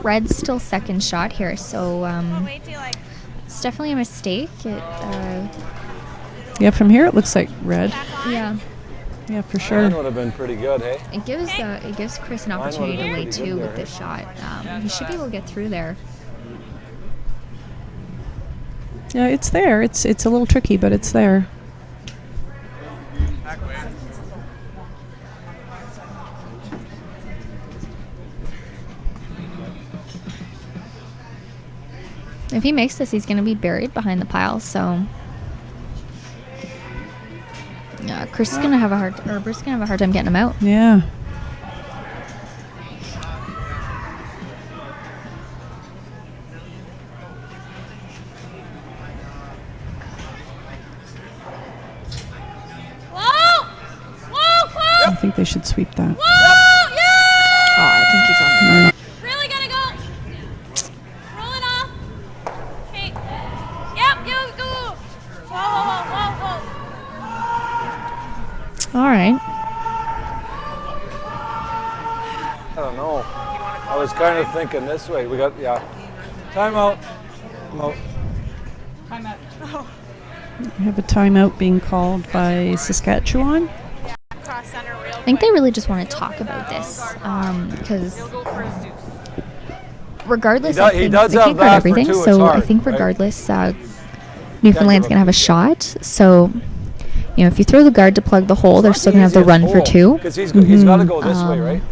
Red's still second shot here, so
Wait till you like
it's definitely a mistake.
Yeah, from here it looks like red.
Yeah,
Yeah, for
Mine
sure.
would have been pretty good, hey?
it gives Chris an
Mine would've
opportunity to
been
lay
pretty
2
good
with
there,
this shot. He should be able to get through there.
Yeah, it's there. It's a little tricky, but it's there.
If he makes this, he's going to be buried behind the pile. So, yeah, Bruce is going to have a hard time getting him out.
Yeah.
whoa, whoa, whoa,
I think they should sweep that.
whoa, yeah!
Oh, I think he's on the
Really gotta go. Roll it off. Okay. Yep, go, go. Whoa, whoa, whoa, whoa.
All right.
I don't know. I was kind of thinking this way. We got, yeah. Timeout. Timeout.
We have a timeout being called by Saskatchewan.
Cross center real
I think they really just want to talk about this because regardless, I
He
think
does
they
have
can't guard
that for
everything.
2, it's
So I
hard,
think
right?
regardless, Newfoundland's gonna have a shot. So if you throw the guard to plug the hole, they're still gonna have the run for 2.
Because he's got to go this way, right?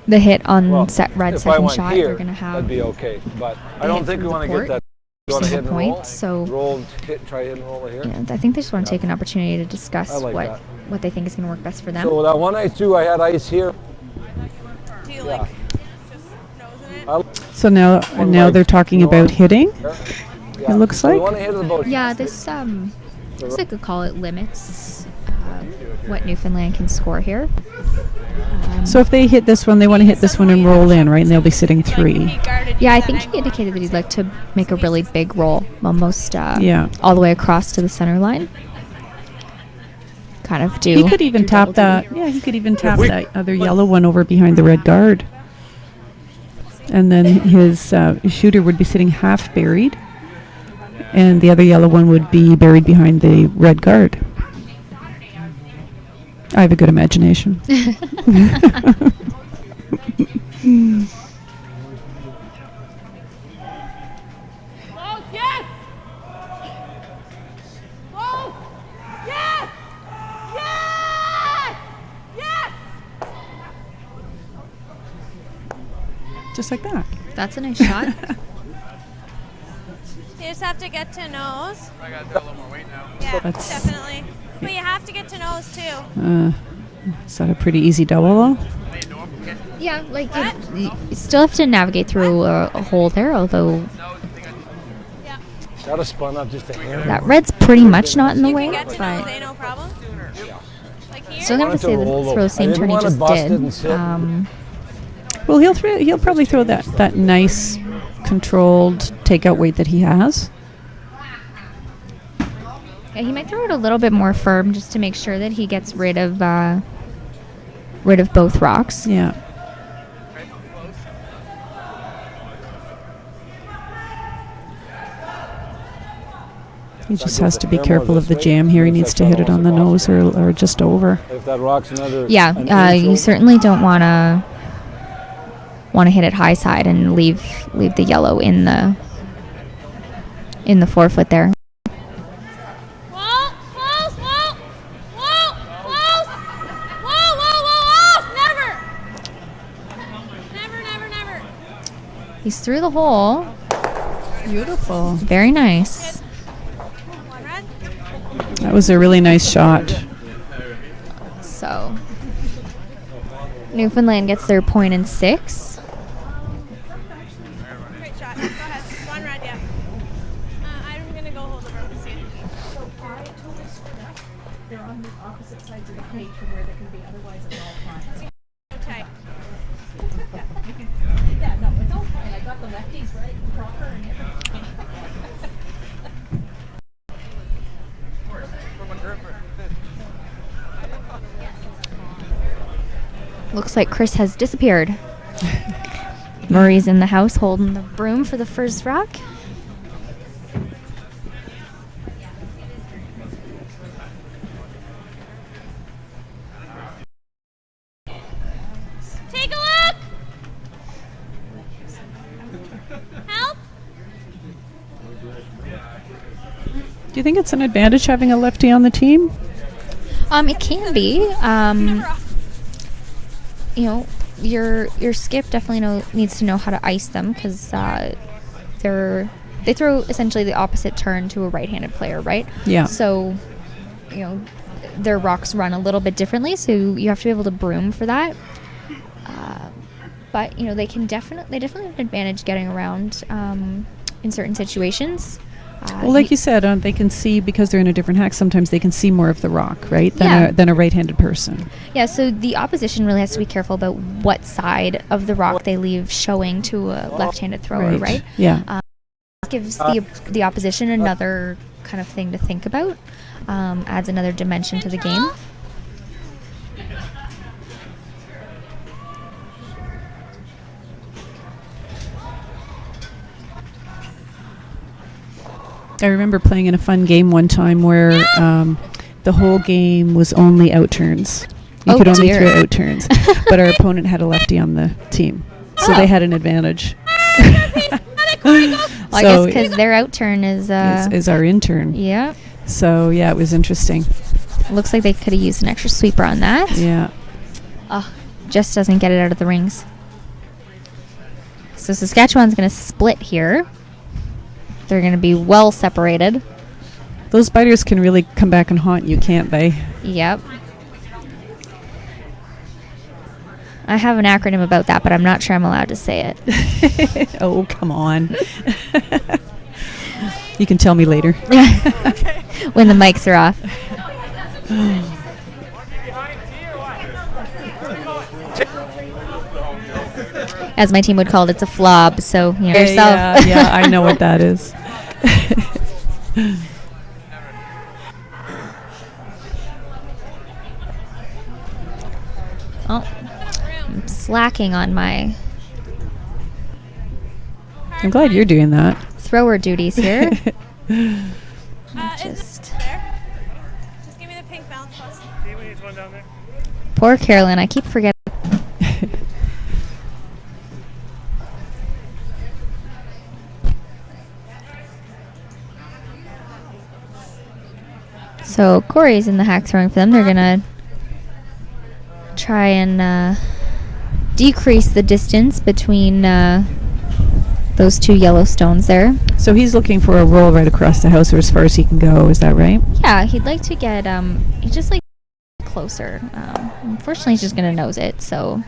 The hit on
Well,
red
if I
second
went
shot,
here,
they're gonna have
that'd be okay. But I
the
don't
hit
think we
through
want
the
to get
port.
that. You want to
single
hit and roll?
point. So
Roll, try hit and roll it here.
I think they just want to take an opportunity to discuss
I like
what
that.
what they think is gonna work best for them.
So that one I threw, I had ice here.
Do you
Yeah.
like just nosing it?
So now they're talking about hitting.
Yeah.
It looks
So we
like.
want to hit it about.
Yeah, this I could call it limits what Newfoundland can score here.
So if they hit this one, they want to hit this one and roll in, right? And they'll be sitting 3.
Yeah, I think he indicated that he'd like to make a really big roll, almost
Yeah.
all the way across to the center line. Kind of do.
He could even
do
tap
double
that.
duty.
Yeah, he could even tap that other yellow one over behind the red guard. And then his shooter would be sitting half buried. And the other yellow one would be buried behind the red guard. I have a good imagination.
Close. Yes. Close. Yes. Yes. Yes.
Just like that.
That's a nice shot.
You just have to get to nose.
I got to do a little more weight now.
Yeah,
That's-
definitely. But you have to get to nose too.
Is that a pretty easy double, though?
Yeah, like you still have to navigate through a hole there, although
That was spun up just a hammer.
That red's pretty much not in the
You
way,
can get to
but
Jose, no problem. Like here?
still gonna have to say
roll
throw the same turn he just did.
Well, he'll probably throw that nice, controlled takeout weight that he has.
Yeah, he might throw it a little bit more firm just to make sure that he gets rid of both rocks.
Yeah. He just has to be careful of the jam here. He needs to hit it on the nose or just over.
If that rock's another.
Yeah, you certainly don't want to hit it high side and leave the yellow in the 4 foot there.
Whoa, close, whoa, whoa, close. Whoa, whoa, whoa, off, never. Never.
He's through the hole.
Beautiful.
Very nice.
One red.
That was a really nice shot.
So Newfoundland gets their point in 6.
Great shot. Go ahead. One red, yeah. I'm going to go hold the rope and see it.
They're on the opposite sides of the cage from where they can be, otherwise it's all fine.
Okay.
Yeah, no, it's all fine. I got the lefties right, proper and everything.
Looks like Chris has disappeared. Murray's in the house holding the broom for the first rock.
Take a look. Help.
Do you think it's an advantage having a lefty on the team?
It can be. You know, your skip definitely needs to know how to ice them because they throw essentially the opposite turn to a right-handed player, right?
Yeah.
So, you know, their rocks run a little bit differently, so you have to be able to broom for that. But you know, they definitely have an advantage getting around in certain situations.
Well, like you said, they can see, because they're in a different hack, sometimes they can see more of the rock, right,
Yeah.
than a right-handed person.
Yeah, so the opposition really has to be careful about what side of the rock they leave showing to a left-handed thrower, right?
Yeah.
Gives the opposition another kind of thing to think about, adds another dimension to the game.
I remember playing in a fun game one time where the whole game was only out turns. You could only throw out turns. But our opponent had a lefty on the team. So they had an advantage.
Well, I guess because their out turn is
our intern.
Yeah.
So, yeah, it was interesting.
Looks like they could have used an extra sweeper on that.
Yeah.
Just doesn't get it out of the rings. So Saskatchewan's going to split here. They're going to be well separated.
Those spiders can really come back and haunt you, can't they?
Yep. I have an acronym about that, but I'm not sure I'm allowed to say it.
Oh, come on. You can tell me later.
When the mics are off. As my team would call it, it's a flob, so you know yourself.
Yeah, I know what that is.
I'm slacking on my
I'm glad you're doing that.
thrower duties here.
Just give me the pink bounce plus.
Poor Carolyn, I keep forgetting. So Corey's in the hack throwing for them. They're gonna try and decrease the distance between those two yellow stones there.
So he's looking for a roll right across the house or as far as he can go, is that right?
Yeah, he'd like to get he just like closer. Unfortunately, he's just gonna nose it. So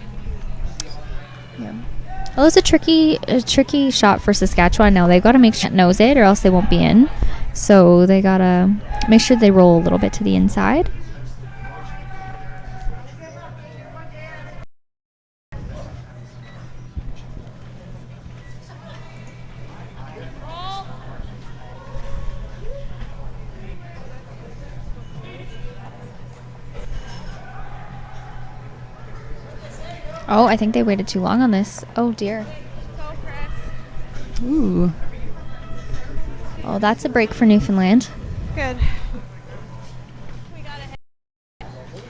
yeah. Well, it's a tricky shot for Saskatchewan now. They've got to make sure it knows it or else they won't be in. So they got to make sure they roll a little bit to the inside. Oh, I think they waited too long on this. Oh, dear.
Ooh.
Oh, that's a break for Newfoundland.
Good. We got a hit.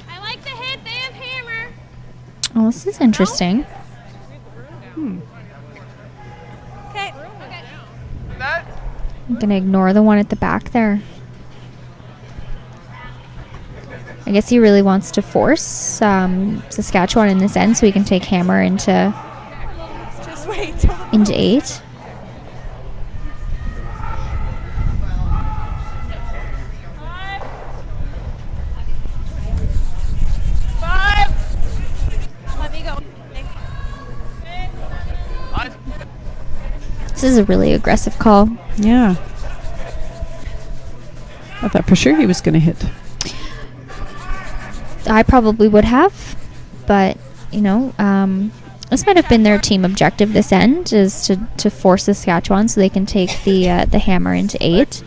I like the hit. They have hammer.
Oh, this is interesting.
Okay.
I'm going to ignore the one at the back there. I guess he really wants to force Saskatchewan in this end so he can take hammer into
Just wait till the
8.
five. Let me go.
This is a really aggressive call.
Yeah. I thought for sure he was going to hit.
I probably would have, but this might have been their team objective this end, is to force Saskatchewan so they can take the hammer into 8.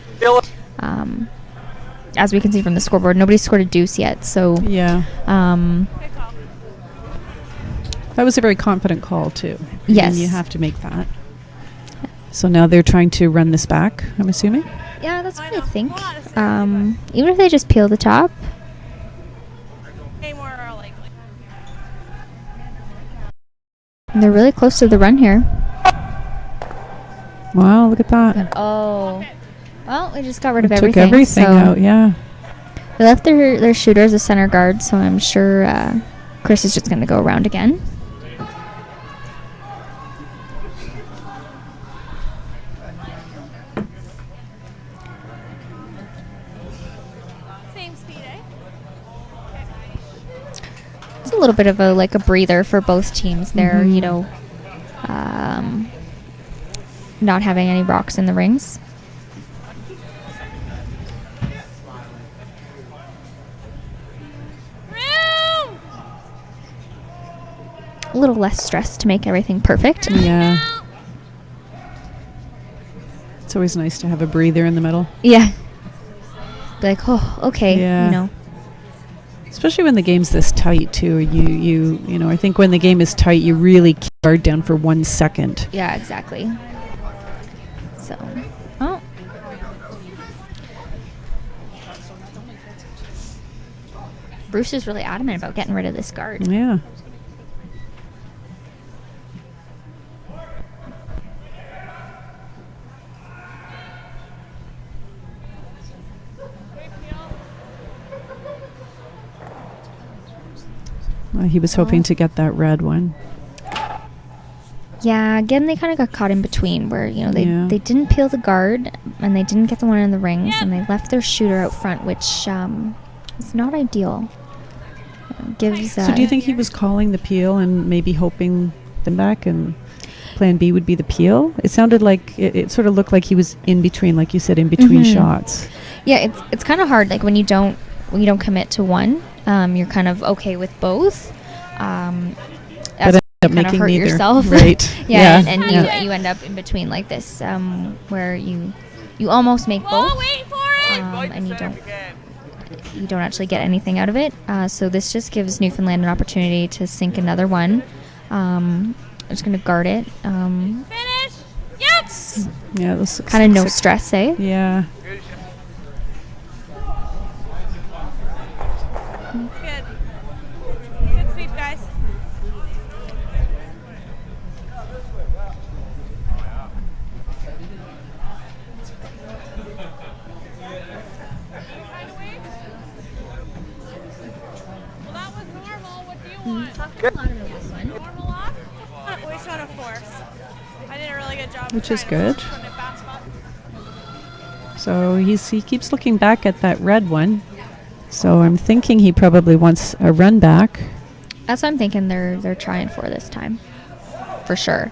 As we can see from the scoreboard, nobody's scored a deuce yet, so
Yeah. That was a very confident call too.
Yes.
And you have to make that. So now they're trying to run this back, I'm assuming.
yeah, that's what I think. Even if they just peel the top.
More likely.
They're really close to the run here.
Wow, look at that.
Oh. Well, we just got rid of
Took
everything.
everything
so
out, yeah.
They left their shooter as a center guard, so I'm sure Chris is just going to go around again.
Same speed, eh?
It's a little bit of a breather for both teams there, not having any rocks in the rings.
Room!
A little less stress to make everything perfect.
Yeah. It's always nice to have a breather in the middle.
Yeah. Be like, oh, okay,
Yeah. Especially when the game's this tight too. I think when the game is tight, you really keep guard down for 1 second.
Yeah, exactly. So, oh. Bruce is really adamant about getting rid of this guard.
Yeah. He was hoping to get that red one.
Yeah, again, they kind of got caught in between where, they didn't peel the guard and they didn't get the one in the rings and they left their shooter out front, which is not ideal. Gives.
So do you think he was calling the peel and maybe hoping them back, and plan B would be the peel? It sounded like, it sort of looked like he was in between, like you said, in between shots.
Yeah, it's kind of hard. Like when you don't commit to one, you're kind of okay with both.
But end up
kind of
making
hurt
neither.
yourself.
Right.
yeah, and you end up in between like this, where you almost make both,
Wait for it!
and you don't actually get anything out of it. So this just gives Newfoundland an opportunity to sink another one. I'm just going to guard it.
Finish! Yes!
Yeah, this looks
Kind of no
like-
stress, eh?
Yeah.
Good. Good sweep, guys. Well, that was normal. What do you want? Normal off? We just want to force. I did a really good job.
Which is
trying to
good.
put it back up.
So he keeps looking back at that red one. So I'm thinking he probably wants a run back.
That's what I'm thinking they're trying for this time. for sure.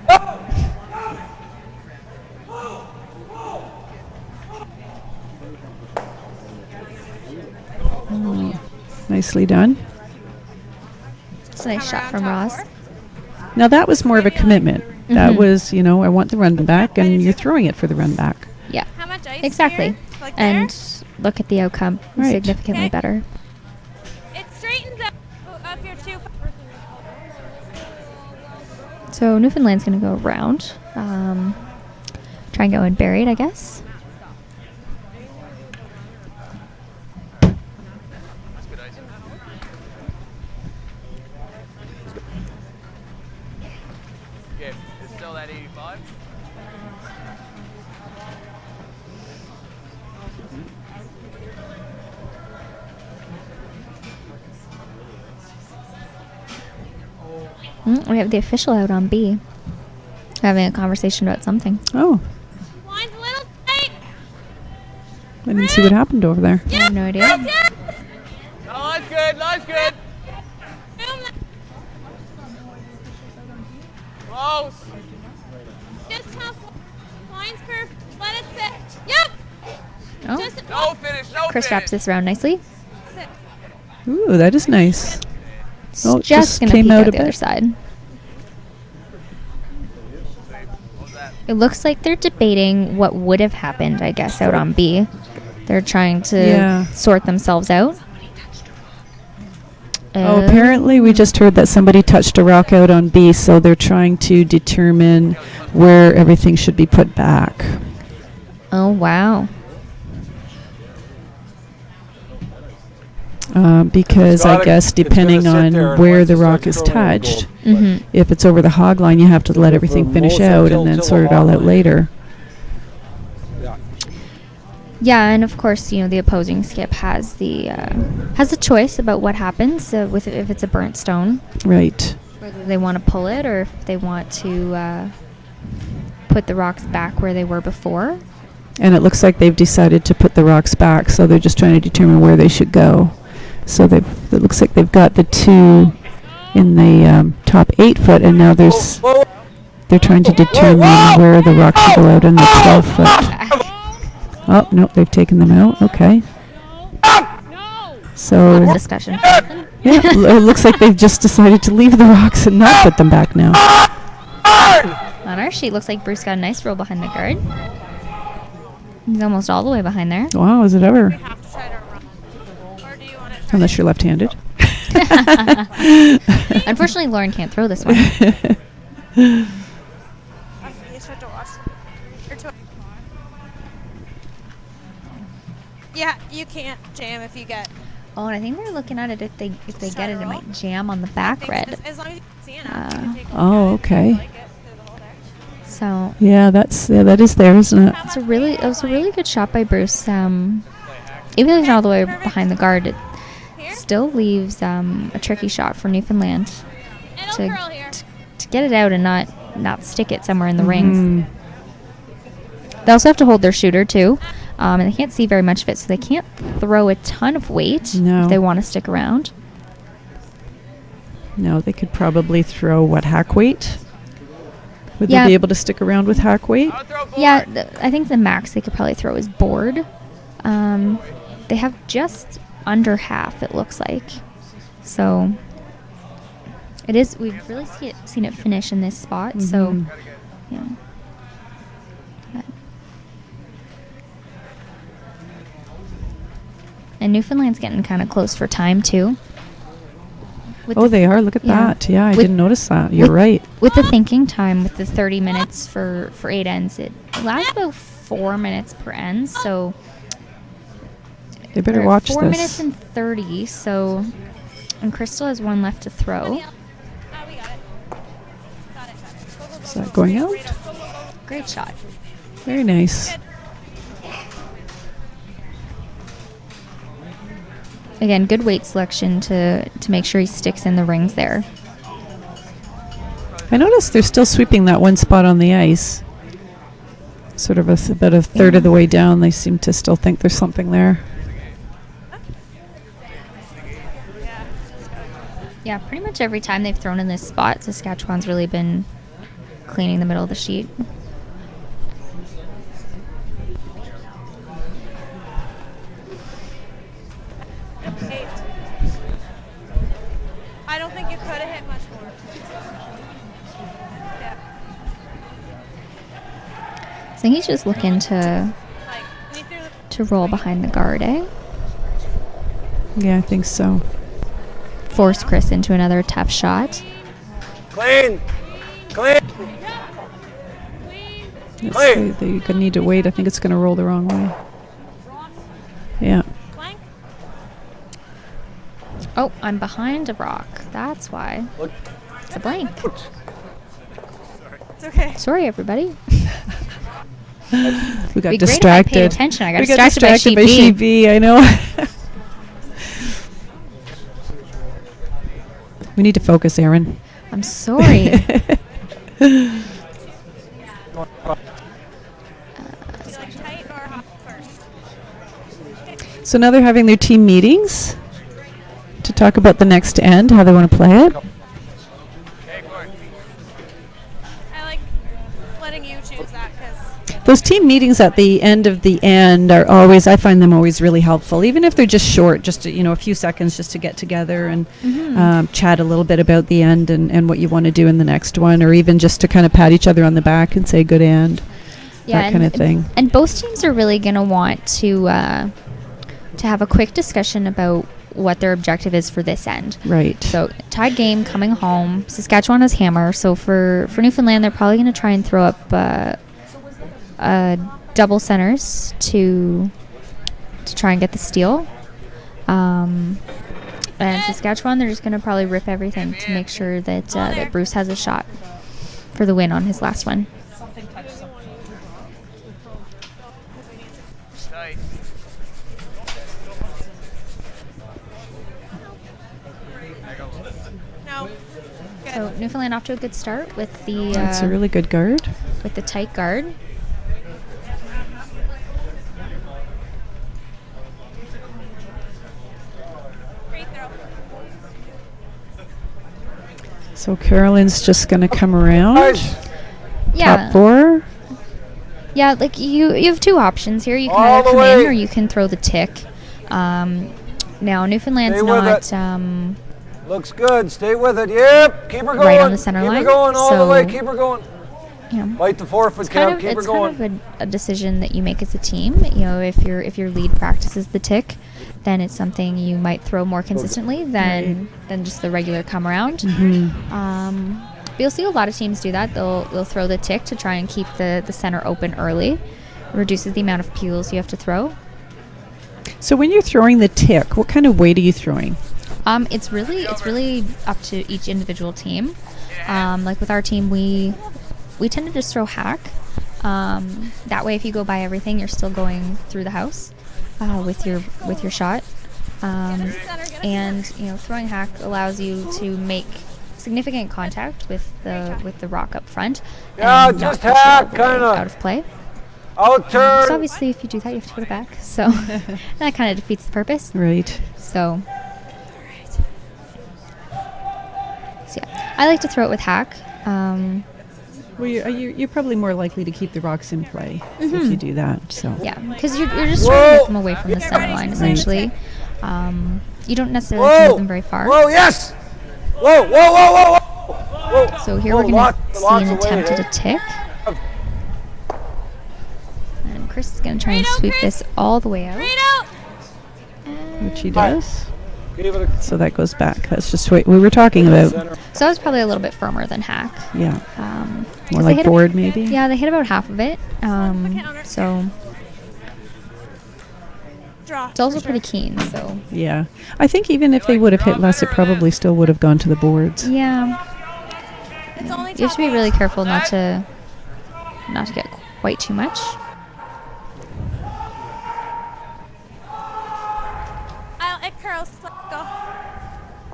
Nicely done.
It's a nice shot from Ross.
Now that was more of a commitment. That was, you know, I want the run back, and you're throwing it for the run back.
Yeah,
How much ice
exactly.
here? Like there?
And look at the outcome.
Right.
Significantly
Okay.
better.
It straightens up your two.
So Newfoundland's going to go around. Try and go in buried, I guess.
Okay, it's still at 85.
We have the official out on B. Having a conversation about something.
Oh,
Line's a little tight.
I didn't see what happened over there.
I have no idea.
Yes.
No, that's good. That's good.
Boom.
Close.
Just tough. Line's curved. Let it sit. Yep.
Oh,
Just
No finish. No
Chris
finish.
wraps this around nicely.
sit.
Ooh, that is nice.
It's
Oh, it
just
just
going to
came
peek
out
out
a
the other
bit.
side.
that?
It looks like they're debating what would have happened, I guess, out on B. They're trying to
Yeah.
sort themselves out.
Oh, apparently we just heard that somebody touched a rock out on B, so they're trying to determine where everything should be put back.
Oh, wow.
Because
It's
I
gotta-
guess
it's gonna
depending
sit
on
there, and
where
once
the
it
rock
starts
is
curling, it'll go.
touched,
Mm-hmm.
if it's over the hog line, you have to let everything
For
finish
most
out
until-
and then
till the
sort it all
hog
out
line.
later.
Yeah.
Yeah, and of course, you know, the opposing skip has the choice about what happens with if it's a burnt stone,
Right.
whether they want to pull it or if they want to put the rocks back where they were before.
And it looks like they've decided to put the rocks back, so they're just trying to determine where they should go. So it looks like they've got the two in the top 8 foot, and now they're trying to determine where the rocks should go out in the 12 foot. Oh, nope, they've taken them out. Okay.
No.
So,
Discussion.
yeah, it looks like they've just decided to leave the rocks and not put them back now.
On our sheet, looks like Bruce got a nice roll behind the guard. He's almost all the way behind there.
Wow, is it ever?
We have to try to run. Or do you want to try?
Unless you're left-handed.
Unfortunately, Lauren can't throw this one.
You just have to watch. Yeah, you can't jam if you get.
Oh, and I think they're looking at it if they get it, it might jam on the back red.
As long as you can see enough, you can take a look
Oh,
at it.
okay.
Like it through the whole there.
So
Yeah, that is there, isn't it?
it was a really good shot by Bruce. Even though he's not all the way behind the guard, it
Here?
still leaves a tricky shot for Newfoundland
It'll
to
curl here.
to get it out and not stick it somewhere in the rings.
Mm.
They also have to hold their shooter too, and they can't see very much of it, so they can't throw a ton of weight
No.
if they want to stick around.
No, they could probably throw, hack weight? Would
Yeah.
they be able to stick around with hack weight?
I'll throw board.
Yeah, I think the max they could probably throw is board. They have just under half, it looks like. So it is. We've really seen it finish in this spot. So
Mhm.
yeah. But- And Newfoundland's getting kind of close for time too. With
Oh,
the-
they are. Look at
yeah.
that. Yeah, I
With-
didn't notice that. You're
with-
right.
With the thinking time, with the 30 minutes for 8 ends, it allows about 4 minutes per end. So
They better
they're at
watch
4
this.
minutes and 30. So, and Crystal has one left to throw.
We got it. Got it. Go, go, go,
Is
go,
that
go,
going
go,
out?
go, go, go, go.
Great shot.
Very nice.
Again, good weight selection to make sure he sticks in the rings there.
I noticed they're still sweeping that one spot on the ice. Sort of about a third of the way down. They seem to still think there's something there.
Yeah, pretty much every time they've thrown in this spot, Saskatchewan's really been cleaning the middle of the sheet.
I don't think you could have hit much more. Yeah.
I think he's just looking to roll behind the guard, eh?
Yeah, I think so.
Force Chris into another tough shot.
Clean. Clean.
You're gonna need to wait. I think it's gonna roll the wrong way. Yeah.
Oh, I'm behind a rock. That's why. It's a blank.
It's okay.
Sorry, everybody.
We got
Be great if I paid
distracted.
attention. I got
We
distracted by sheet B.
sheet B. I know. We need to focus, Aaron.
I'm sorry.
So now they're having their team meetings to talk about the next end, how they want to play it.
I like letting you choose that because
Those team meetings at the end of the end are always, I find them always really helpful, even if they're just short, just to, a few seconds just to get together and chat a little bit about the end and what you want to do in the next one, or even just to kind of pat each other on the back and say good end, that kind of thing.
And both teams are really going to want to have a quick discussion about what their objective is for this end.
Right.
So tied game coming home. Saskatchewan has hammer. So for Newfoundland, they're probably going to try and throw up double centers to try and get the steal. And Saskatchewan, they're just going to probably rip everything to make sure that that Bruce has a shot for the win on his last one. So Newfoundland off to a good start with the.
That's a really good guard.
With the tight guard.
So Carolyn's just going to come around.
Yeah.
Top four.
Yeah, like you have two options here. You can either come in or you can throw the tick. Now Newfoundland's not.
Looks good. Stay with it. Yep. Keep her going.
Right on the center line.
Keep her going all the way. Keep her going. Bite the forefoot, Kev. Keep her going.
It's kind of a decision that you make as a team. If your lead practices the tick, then it's something you might throw more consistently than just the regular come around. But you'll see a lot of teams do that. They'll throw the tick to try and keep the center open early. It reduces the amount of peels you have to throw.
So when you're throwing the tick, what kind of weight are you throwing?
It's really up to each individual team. Like with our team, we tend to just throw hack. That way, if you go by everything, you're still going through the house with your shot. And throwing hack allows you to make significant contact with the rock up front.
Yeah,
and
just
not
hack, kind of
out of play.
Out turn.
So obviously, if you do that, you have to put it back. So that kind of defeats the purpose.
Right.
So yeah, I like to throw it with hack.
Well, you're probably more likely to keep the rocks in play if you do that. So
yeah, because you're just trying to get them away from the center line, essentially. You don't necessarily have to move them very far.
Whoa, yes! Whoa, whoa, whoa, whoa, whoa! Whoa.
So here we're going to see an attempt at a tick. And Chris is going to try and sweep this all the way out.
Which he does. So that goes back. That's just what we were talking about.
So that was probably a little bit firmer than hack.
Yeah. More like board, maybe?
Yeah, they hit about half of it. So it's also pretty keen. So
yeah. I think even if they would have hit less, it probably still would have gone to the boards.
Yeah. You have to be really careful not to get quite too much.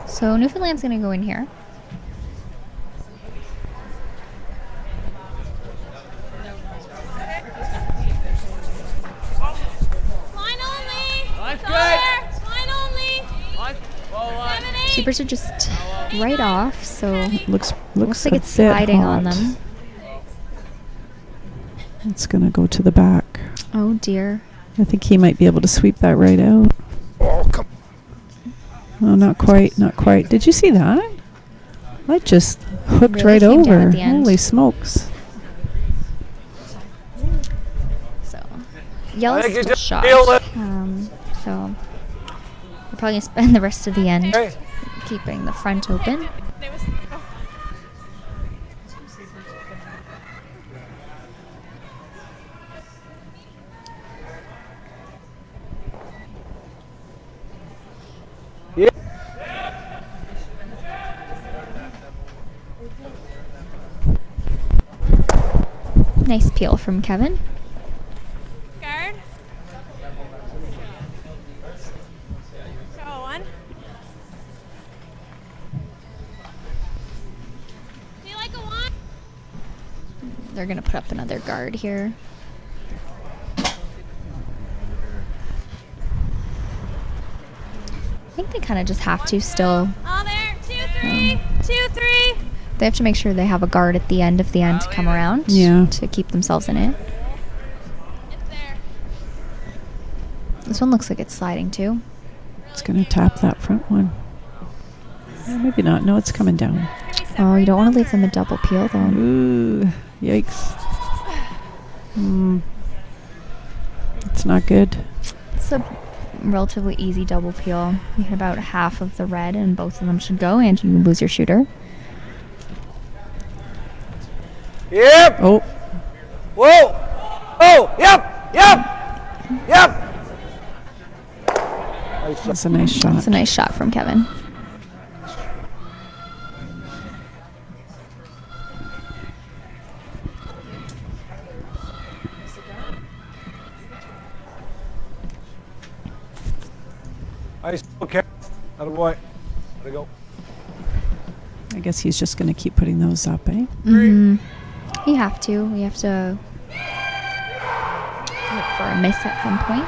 So Newfoundland's going to go in here.
Line only.
Line's good.
Line only.
Sweepers are just right off, so
looks
like
a
it's
bit
sliding
hot.
on them.
It's going to go to the back.
Oh dear.
I think he might be able to sweep that right out.
Oh, come.
Oh, not quite, not quite. Did you see that? That just hooked
Really
right
came down
over.
at the end.
Holy smokes.
So, yellow's
think you
still
just
shot.
feel it.
So, we're probably going to spend the rest of the end
Hey.
keeping the front open.
They was, oh.
Yeah.
Nice peel from Kevin.
Guard. Show one. Do you like a one?
They're going to put up another guard here. I think they kind of just have to still.
All there. 2-3. 2-3.
They have to make sure they have a guard at the end if the end come around.
Yeah.
To keep themselves in it.
It's there.
This one looks like it's sliding too.
It's going to tap that front one. Maybe not. No, it's coming down.
Oh, you don't want to leave them a double peel though.
Ooh, yikes. It's not good.
It's a relatively easy double peel. You hit about half of the red and both of them should go and you lose your shooter.
Yep.
Oh,
Whoa. Oh, yep. Yep. Yep.
that's a nice shot.
It's a nice shot from Kevin.
Nice. Okay. Atta boy. There go.
I guess he's just going to keep putting those up, eh?
Mm-hmm. You have to. We have to look for a miss at some point.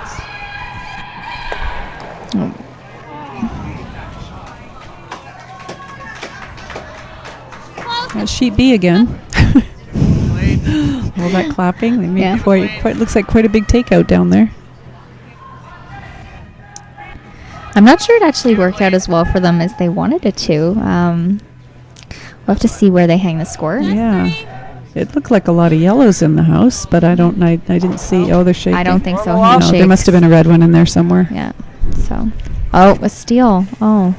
Sheet B again. All that clapping. They made
Yeah.
quite looks like quite a big takeout down there.
I'm not sure it actually worked out as well for them as they wanted it to. We'll have to see where they hang the score.
Yeah. It looked like a lot of yellows in the house, but I didn't see. Oh, they're shaking.
I don't think so.
No,
No, there must have been a red one in there somewhere.
Yeah. So, oh, a steal. Oh,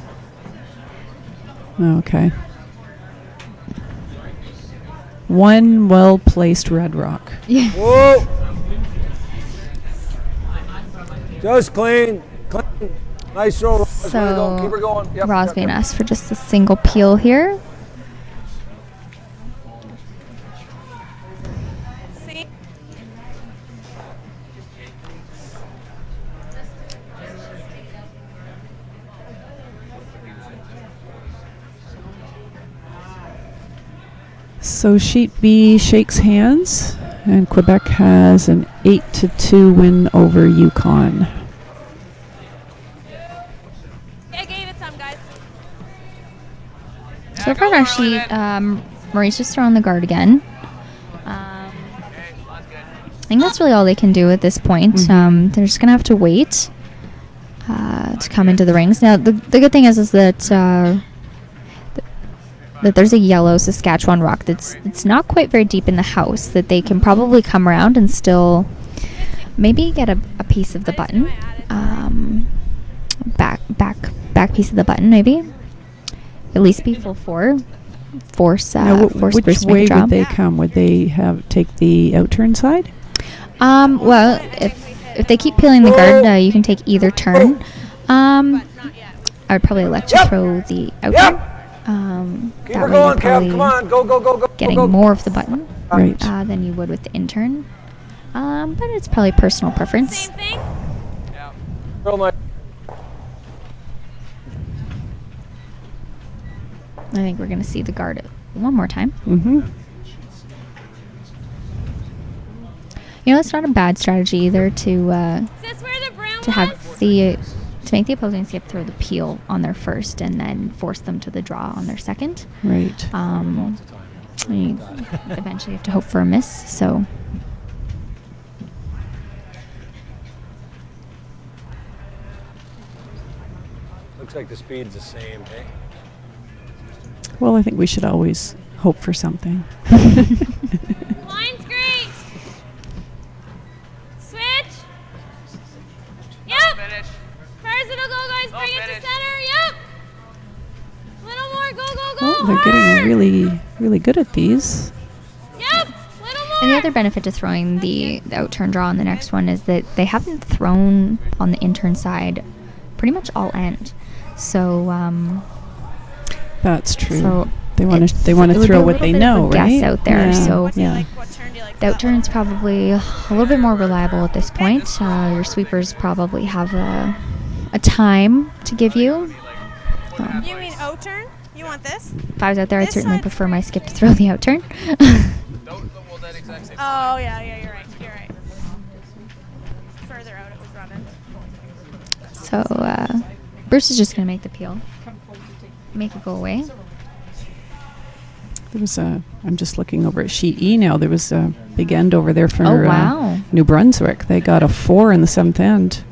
Okay. One well-placed red rock.
yeah.
Whoa. Just clean. Clean. Nice throw. Ross. Way to go.
So,
Keep her going. Yep.
Ross
yep,
being
yep.
asked for just a single peel here.
See?
So sheet B shakes hands, and Quebec has an 8-2 win over Yukon.
I gave it some, guys.
So for our sheet, Marie's just throwing the guard again. I think that's really all they can do at this point. They're just gonna have to wait to come into the rings. Now, the good thing is that that there's a yellow Saskatchewan rock that's not quite very deep in the house, that they can probably come around and still maybe get a piece of the button, back piece of the button maybe. At least be full force force
Which
Bruce to
way
make a draw.
would they come? Would they take the out-turn side?
Well, if they keep peeling the guard, you can take either turn. I would probably elect to throw the out turn.
Keep
That
her
way
going,
you're
Kev.
probably
Come on. Go, go, go, go.
getting
go, go.
more of the button
Right.
than you would with the intern. But it's probably personal preference.
Same thing.
Real nice.
I think we're going to see the guard one more time.
Mm-hmm.
You know, it's not a bad strategy either to
Is this where the brown
have
was?
to make the opposing skip throw the peel on their first and then force them to the draw on their second.
Right.
You eventually have to hope for a miss. So
Looks like the speed's the same, eh?
Well, I think we should always hope for something.
Line's great. Switch. Yep.
Finish.
Cars it'll go, guys.
Go
Bring it
finish.
to center. Yep. Little more. Go, go, go.
Oh, they're getting really, really good at these.
Yep. Little more.
And the other benefit to throwing the out-turn draw on the next one is that they haven't thrown on the in-turn side pretty much all end. So,
That's true.
so
they want
it's-
to
it would be
throw
a
what
little
they
bit of
know,
a guess
right?
out there,
Yeah.
so-
What do you
yeah.
like? What turn do you like?
the out-turn's probably a little bit more reliable at this point. Your sweepers probably have a time to give you.
You mean O turn? You want this?
If I was out there, I'd
This
certainly
side?
prefer my skip to throw the out-turn.
Well, that exact same.
Oh yeah, you're right. You're right. Further out it was running.
So, Bruce is just going to make the peel. Make it go away.
There was a. I'm just looking over at sheet E now. There was a big end over there for
Oh, wow.
New Brunswick. They got a 4 in the 7th end,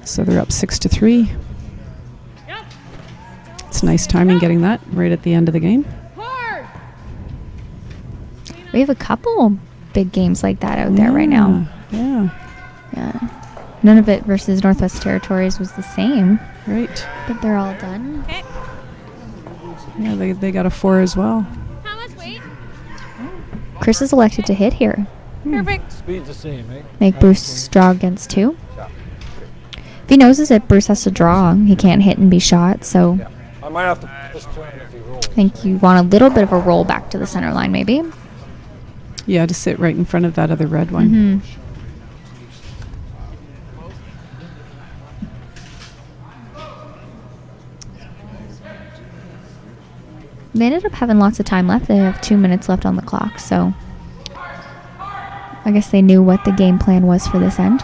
so they're up 6-3.
Yep.
It's nice timing getting that right at the end of the game.
Hard.
We have a couple big games like that out there right now.
Yeah,
Yeah. None of it versus Northwest Territories was the same,
right.
but they're all done.
Okay.
Yeah, they got a 4 as well.
How much weight?
Chris is elected to hit here.
Perfect.
Speed's the same, eh?
Make Bruce draw against 2. If he knows that Bruce has to draw, he can't hit and be shot, so
Yeah. I might have to just turn if he rolls.
I think you want a little bit of a roll back to the center line, maybe.
Yeah, to sit right in front of that other red one.
Mm-hmm. They ended up having lots of time left. They have 2 minutes left on the clock, so I guess they knew what the game plan was for this end.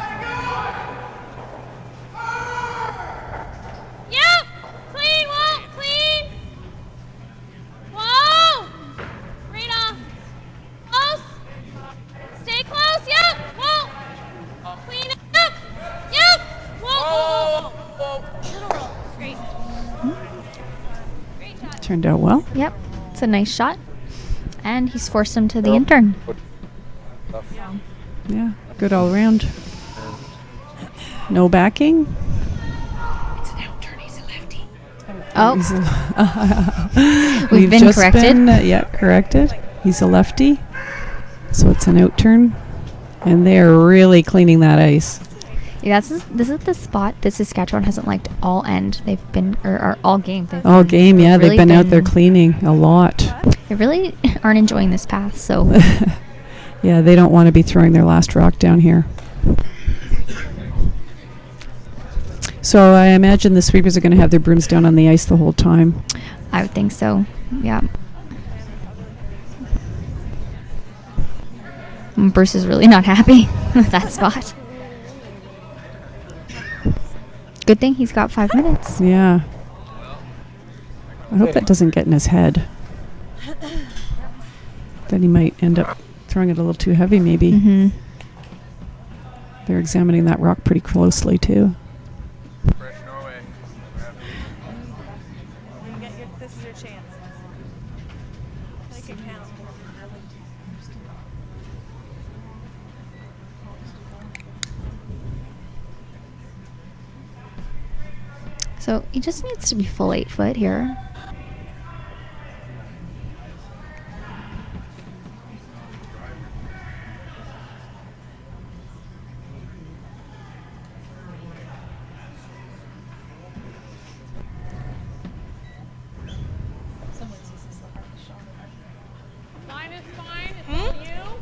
Yep. Clean, Walt. Clean. Whoa. Right off. Close. Stay close. Yep. Whoa. Clean up. Yep. Whoa. Whoa. Little roll. Great. Great shot.
Turned out well.
Yep, it's a nice shot. And he's forced him to the intern.
Yeah, good all around. No backing.
Oh,
He's
We've been
just
corrected.
Corrected. He's a lefty, so it's an out turn, and they are really cleaning that ice.
yeah, this is the spot that Saskatchewan hasn't liked all end. They've been, or all game. They've
All
been-
game, yeah,
really
they've been out there cleaning a lot.
They really aren't enjoying this path, so
Yeah, they don't want to be throwing their last rock down here. So I imagine the sweepers are going to have their brooms down on the ice the whole time.
I would think so. Yeah. Bruce is really not happy with that spot. Good thing he's got 5 minutes.
Yeah. I hope that doesn't get in his head. Then he might end up throwing it a little too heavy, maybe.
Mm-hmm.
They're examining that rock pretty closely, too.
Fresh Norway.
This is your chance. Make it count.
So he just needs to be full 8 foot here.
Line is fine. It's all you.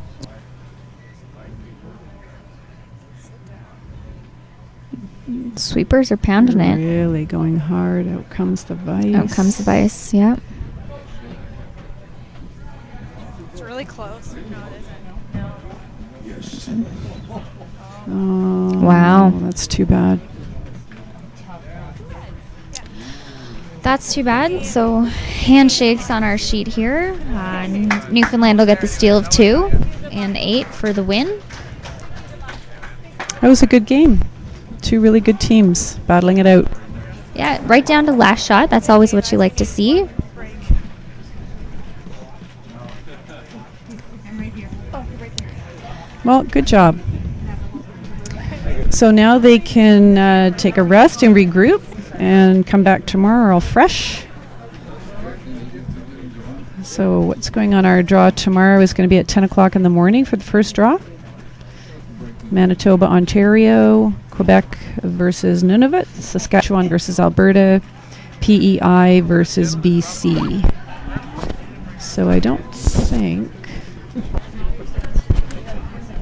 Sweepers are pounding it.
Really going hard. Out comes the vice.
Out comes the vice. Yeah.
It's really close. No, it isn't.
Oh,
Wow.
That's too bad.
That's too bad. So handshakes on our sheet here. Newfoundland will get the steal of 2 and 8 for the win.
That was a good game. Two really good teams battling it out.
Yeah, right down to last shot. That's always what you like to see.
Well, good job. So now they can take a rest and regroup and come back tomorrow all fresh. So what's going on? Our draw tomorrow is going to be at 10 o'clock in the morning for the first draw. Manitoba, Ontario, Quebec versus Nunavut, Saskatchewan versus Alberta, PEI versus BC. So I don't think...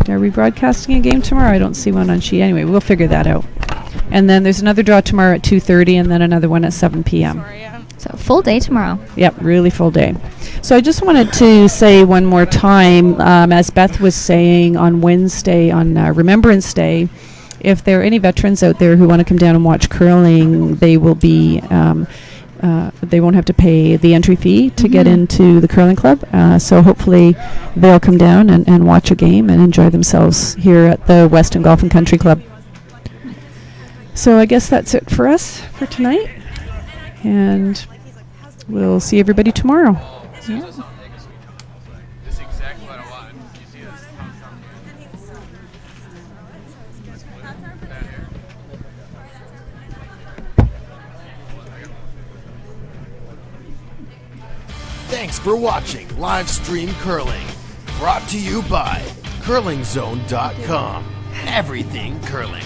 Are we broadcasting a game tomorrow? I don't see one on sheet. Anyway, we'll figure that out. And then there's another draw tomorrow at 2:30 and then another one at 7 p.m.
So full day tomorrow.
Yep, really full day. So I just wanted to say one more time, as Beth was saying on Wednesday, on Remembrance Day, if there are any veterans out there who want to come down and watch curling, they will be... they won't have to pay the entry fee to get into the curling club. So hopefully they'll come down and watch a game and enjoy themselves here at the Weston Golf Country Club. So I guess that's it for us for tonight. And we'll see everybody tomorrow. Yeah.
This is exactly what I want. You see this?
Thanks for watching Live Stream Curling. Brought to you by CurlingZone.com. Everything curling.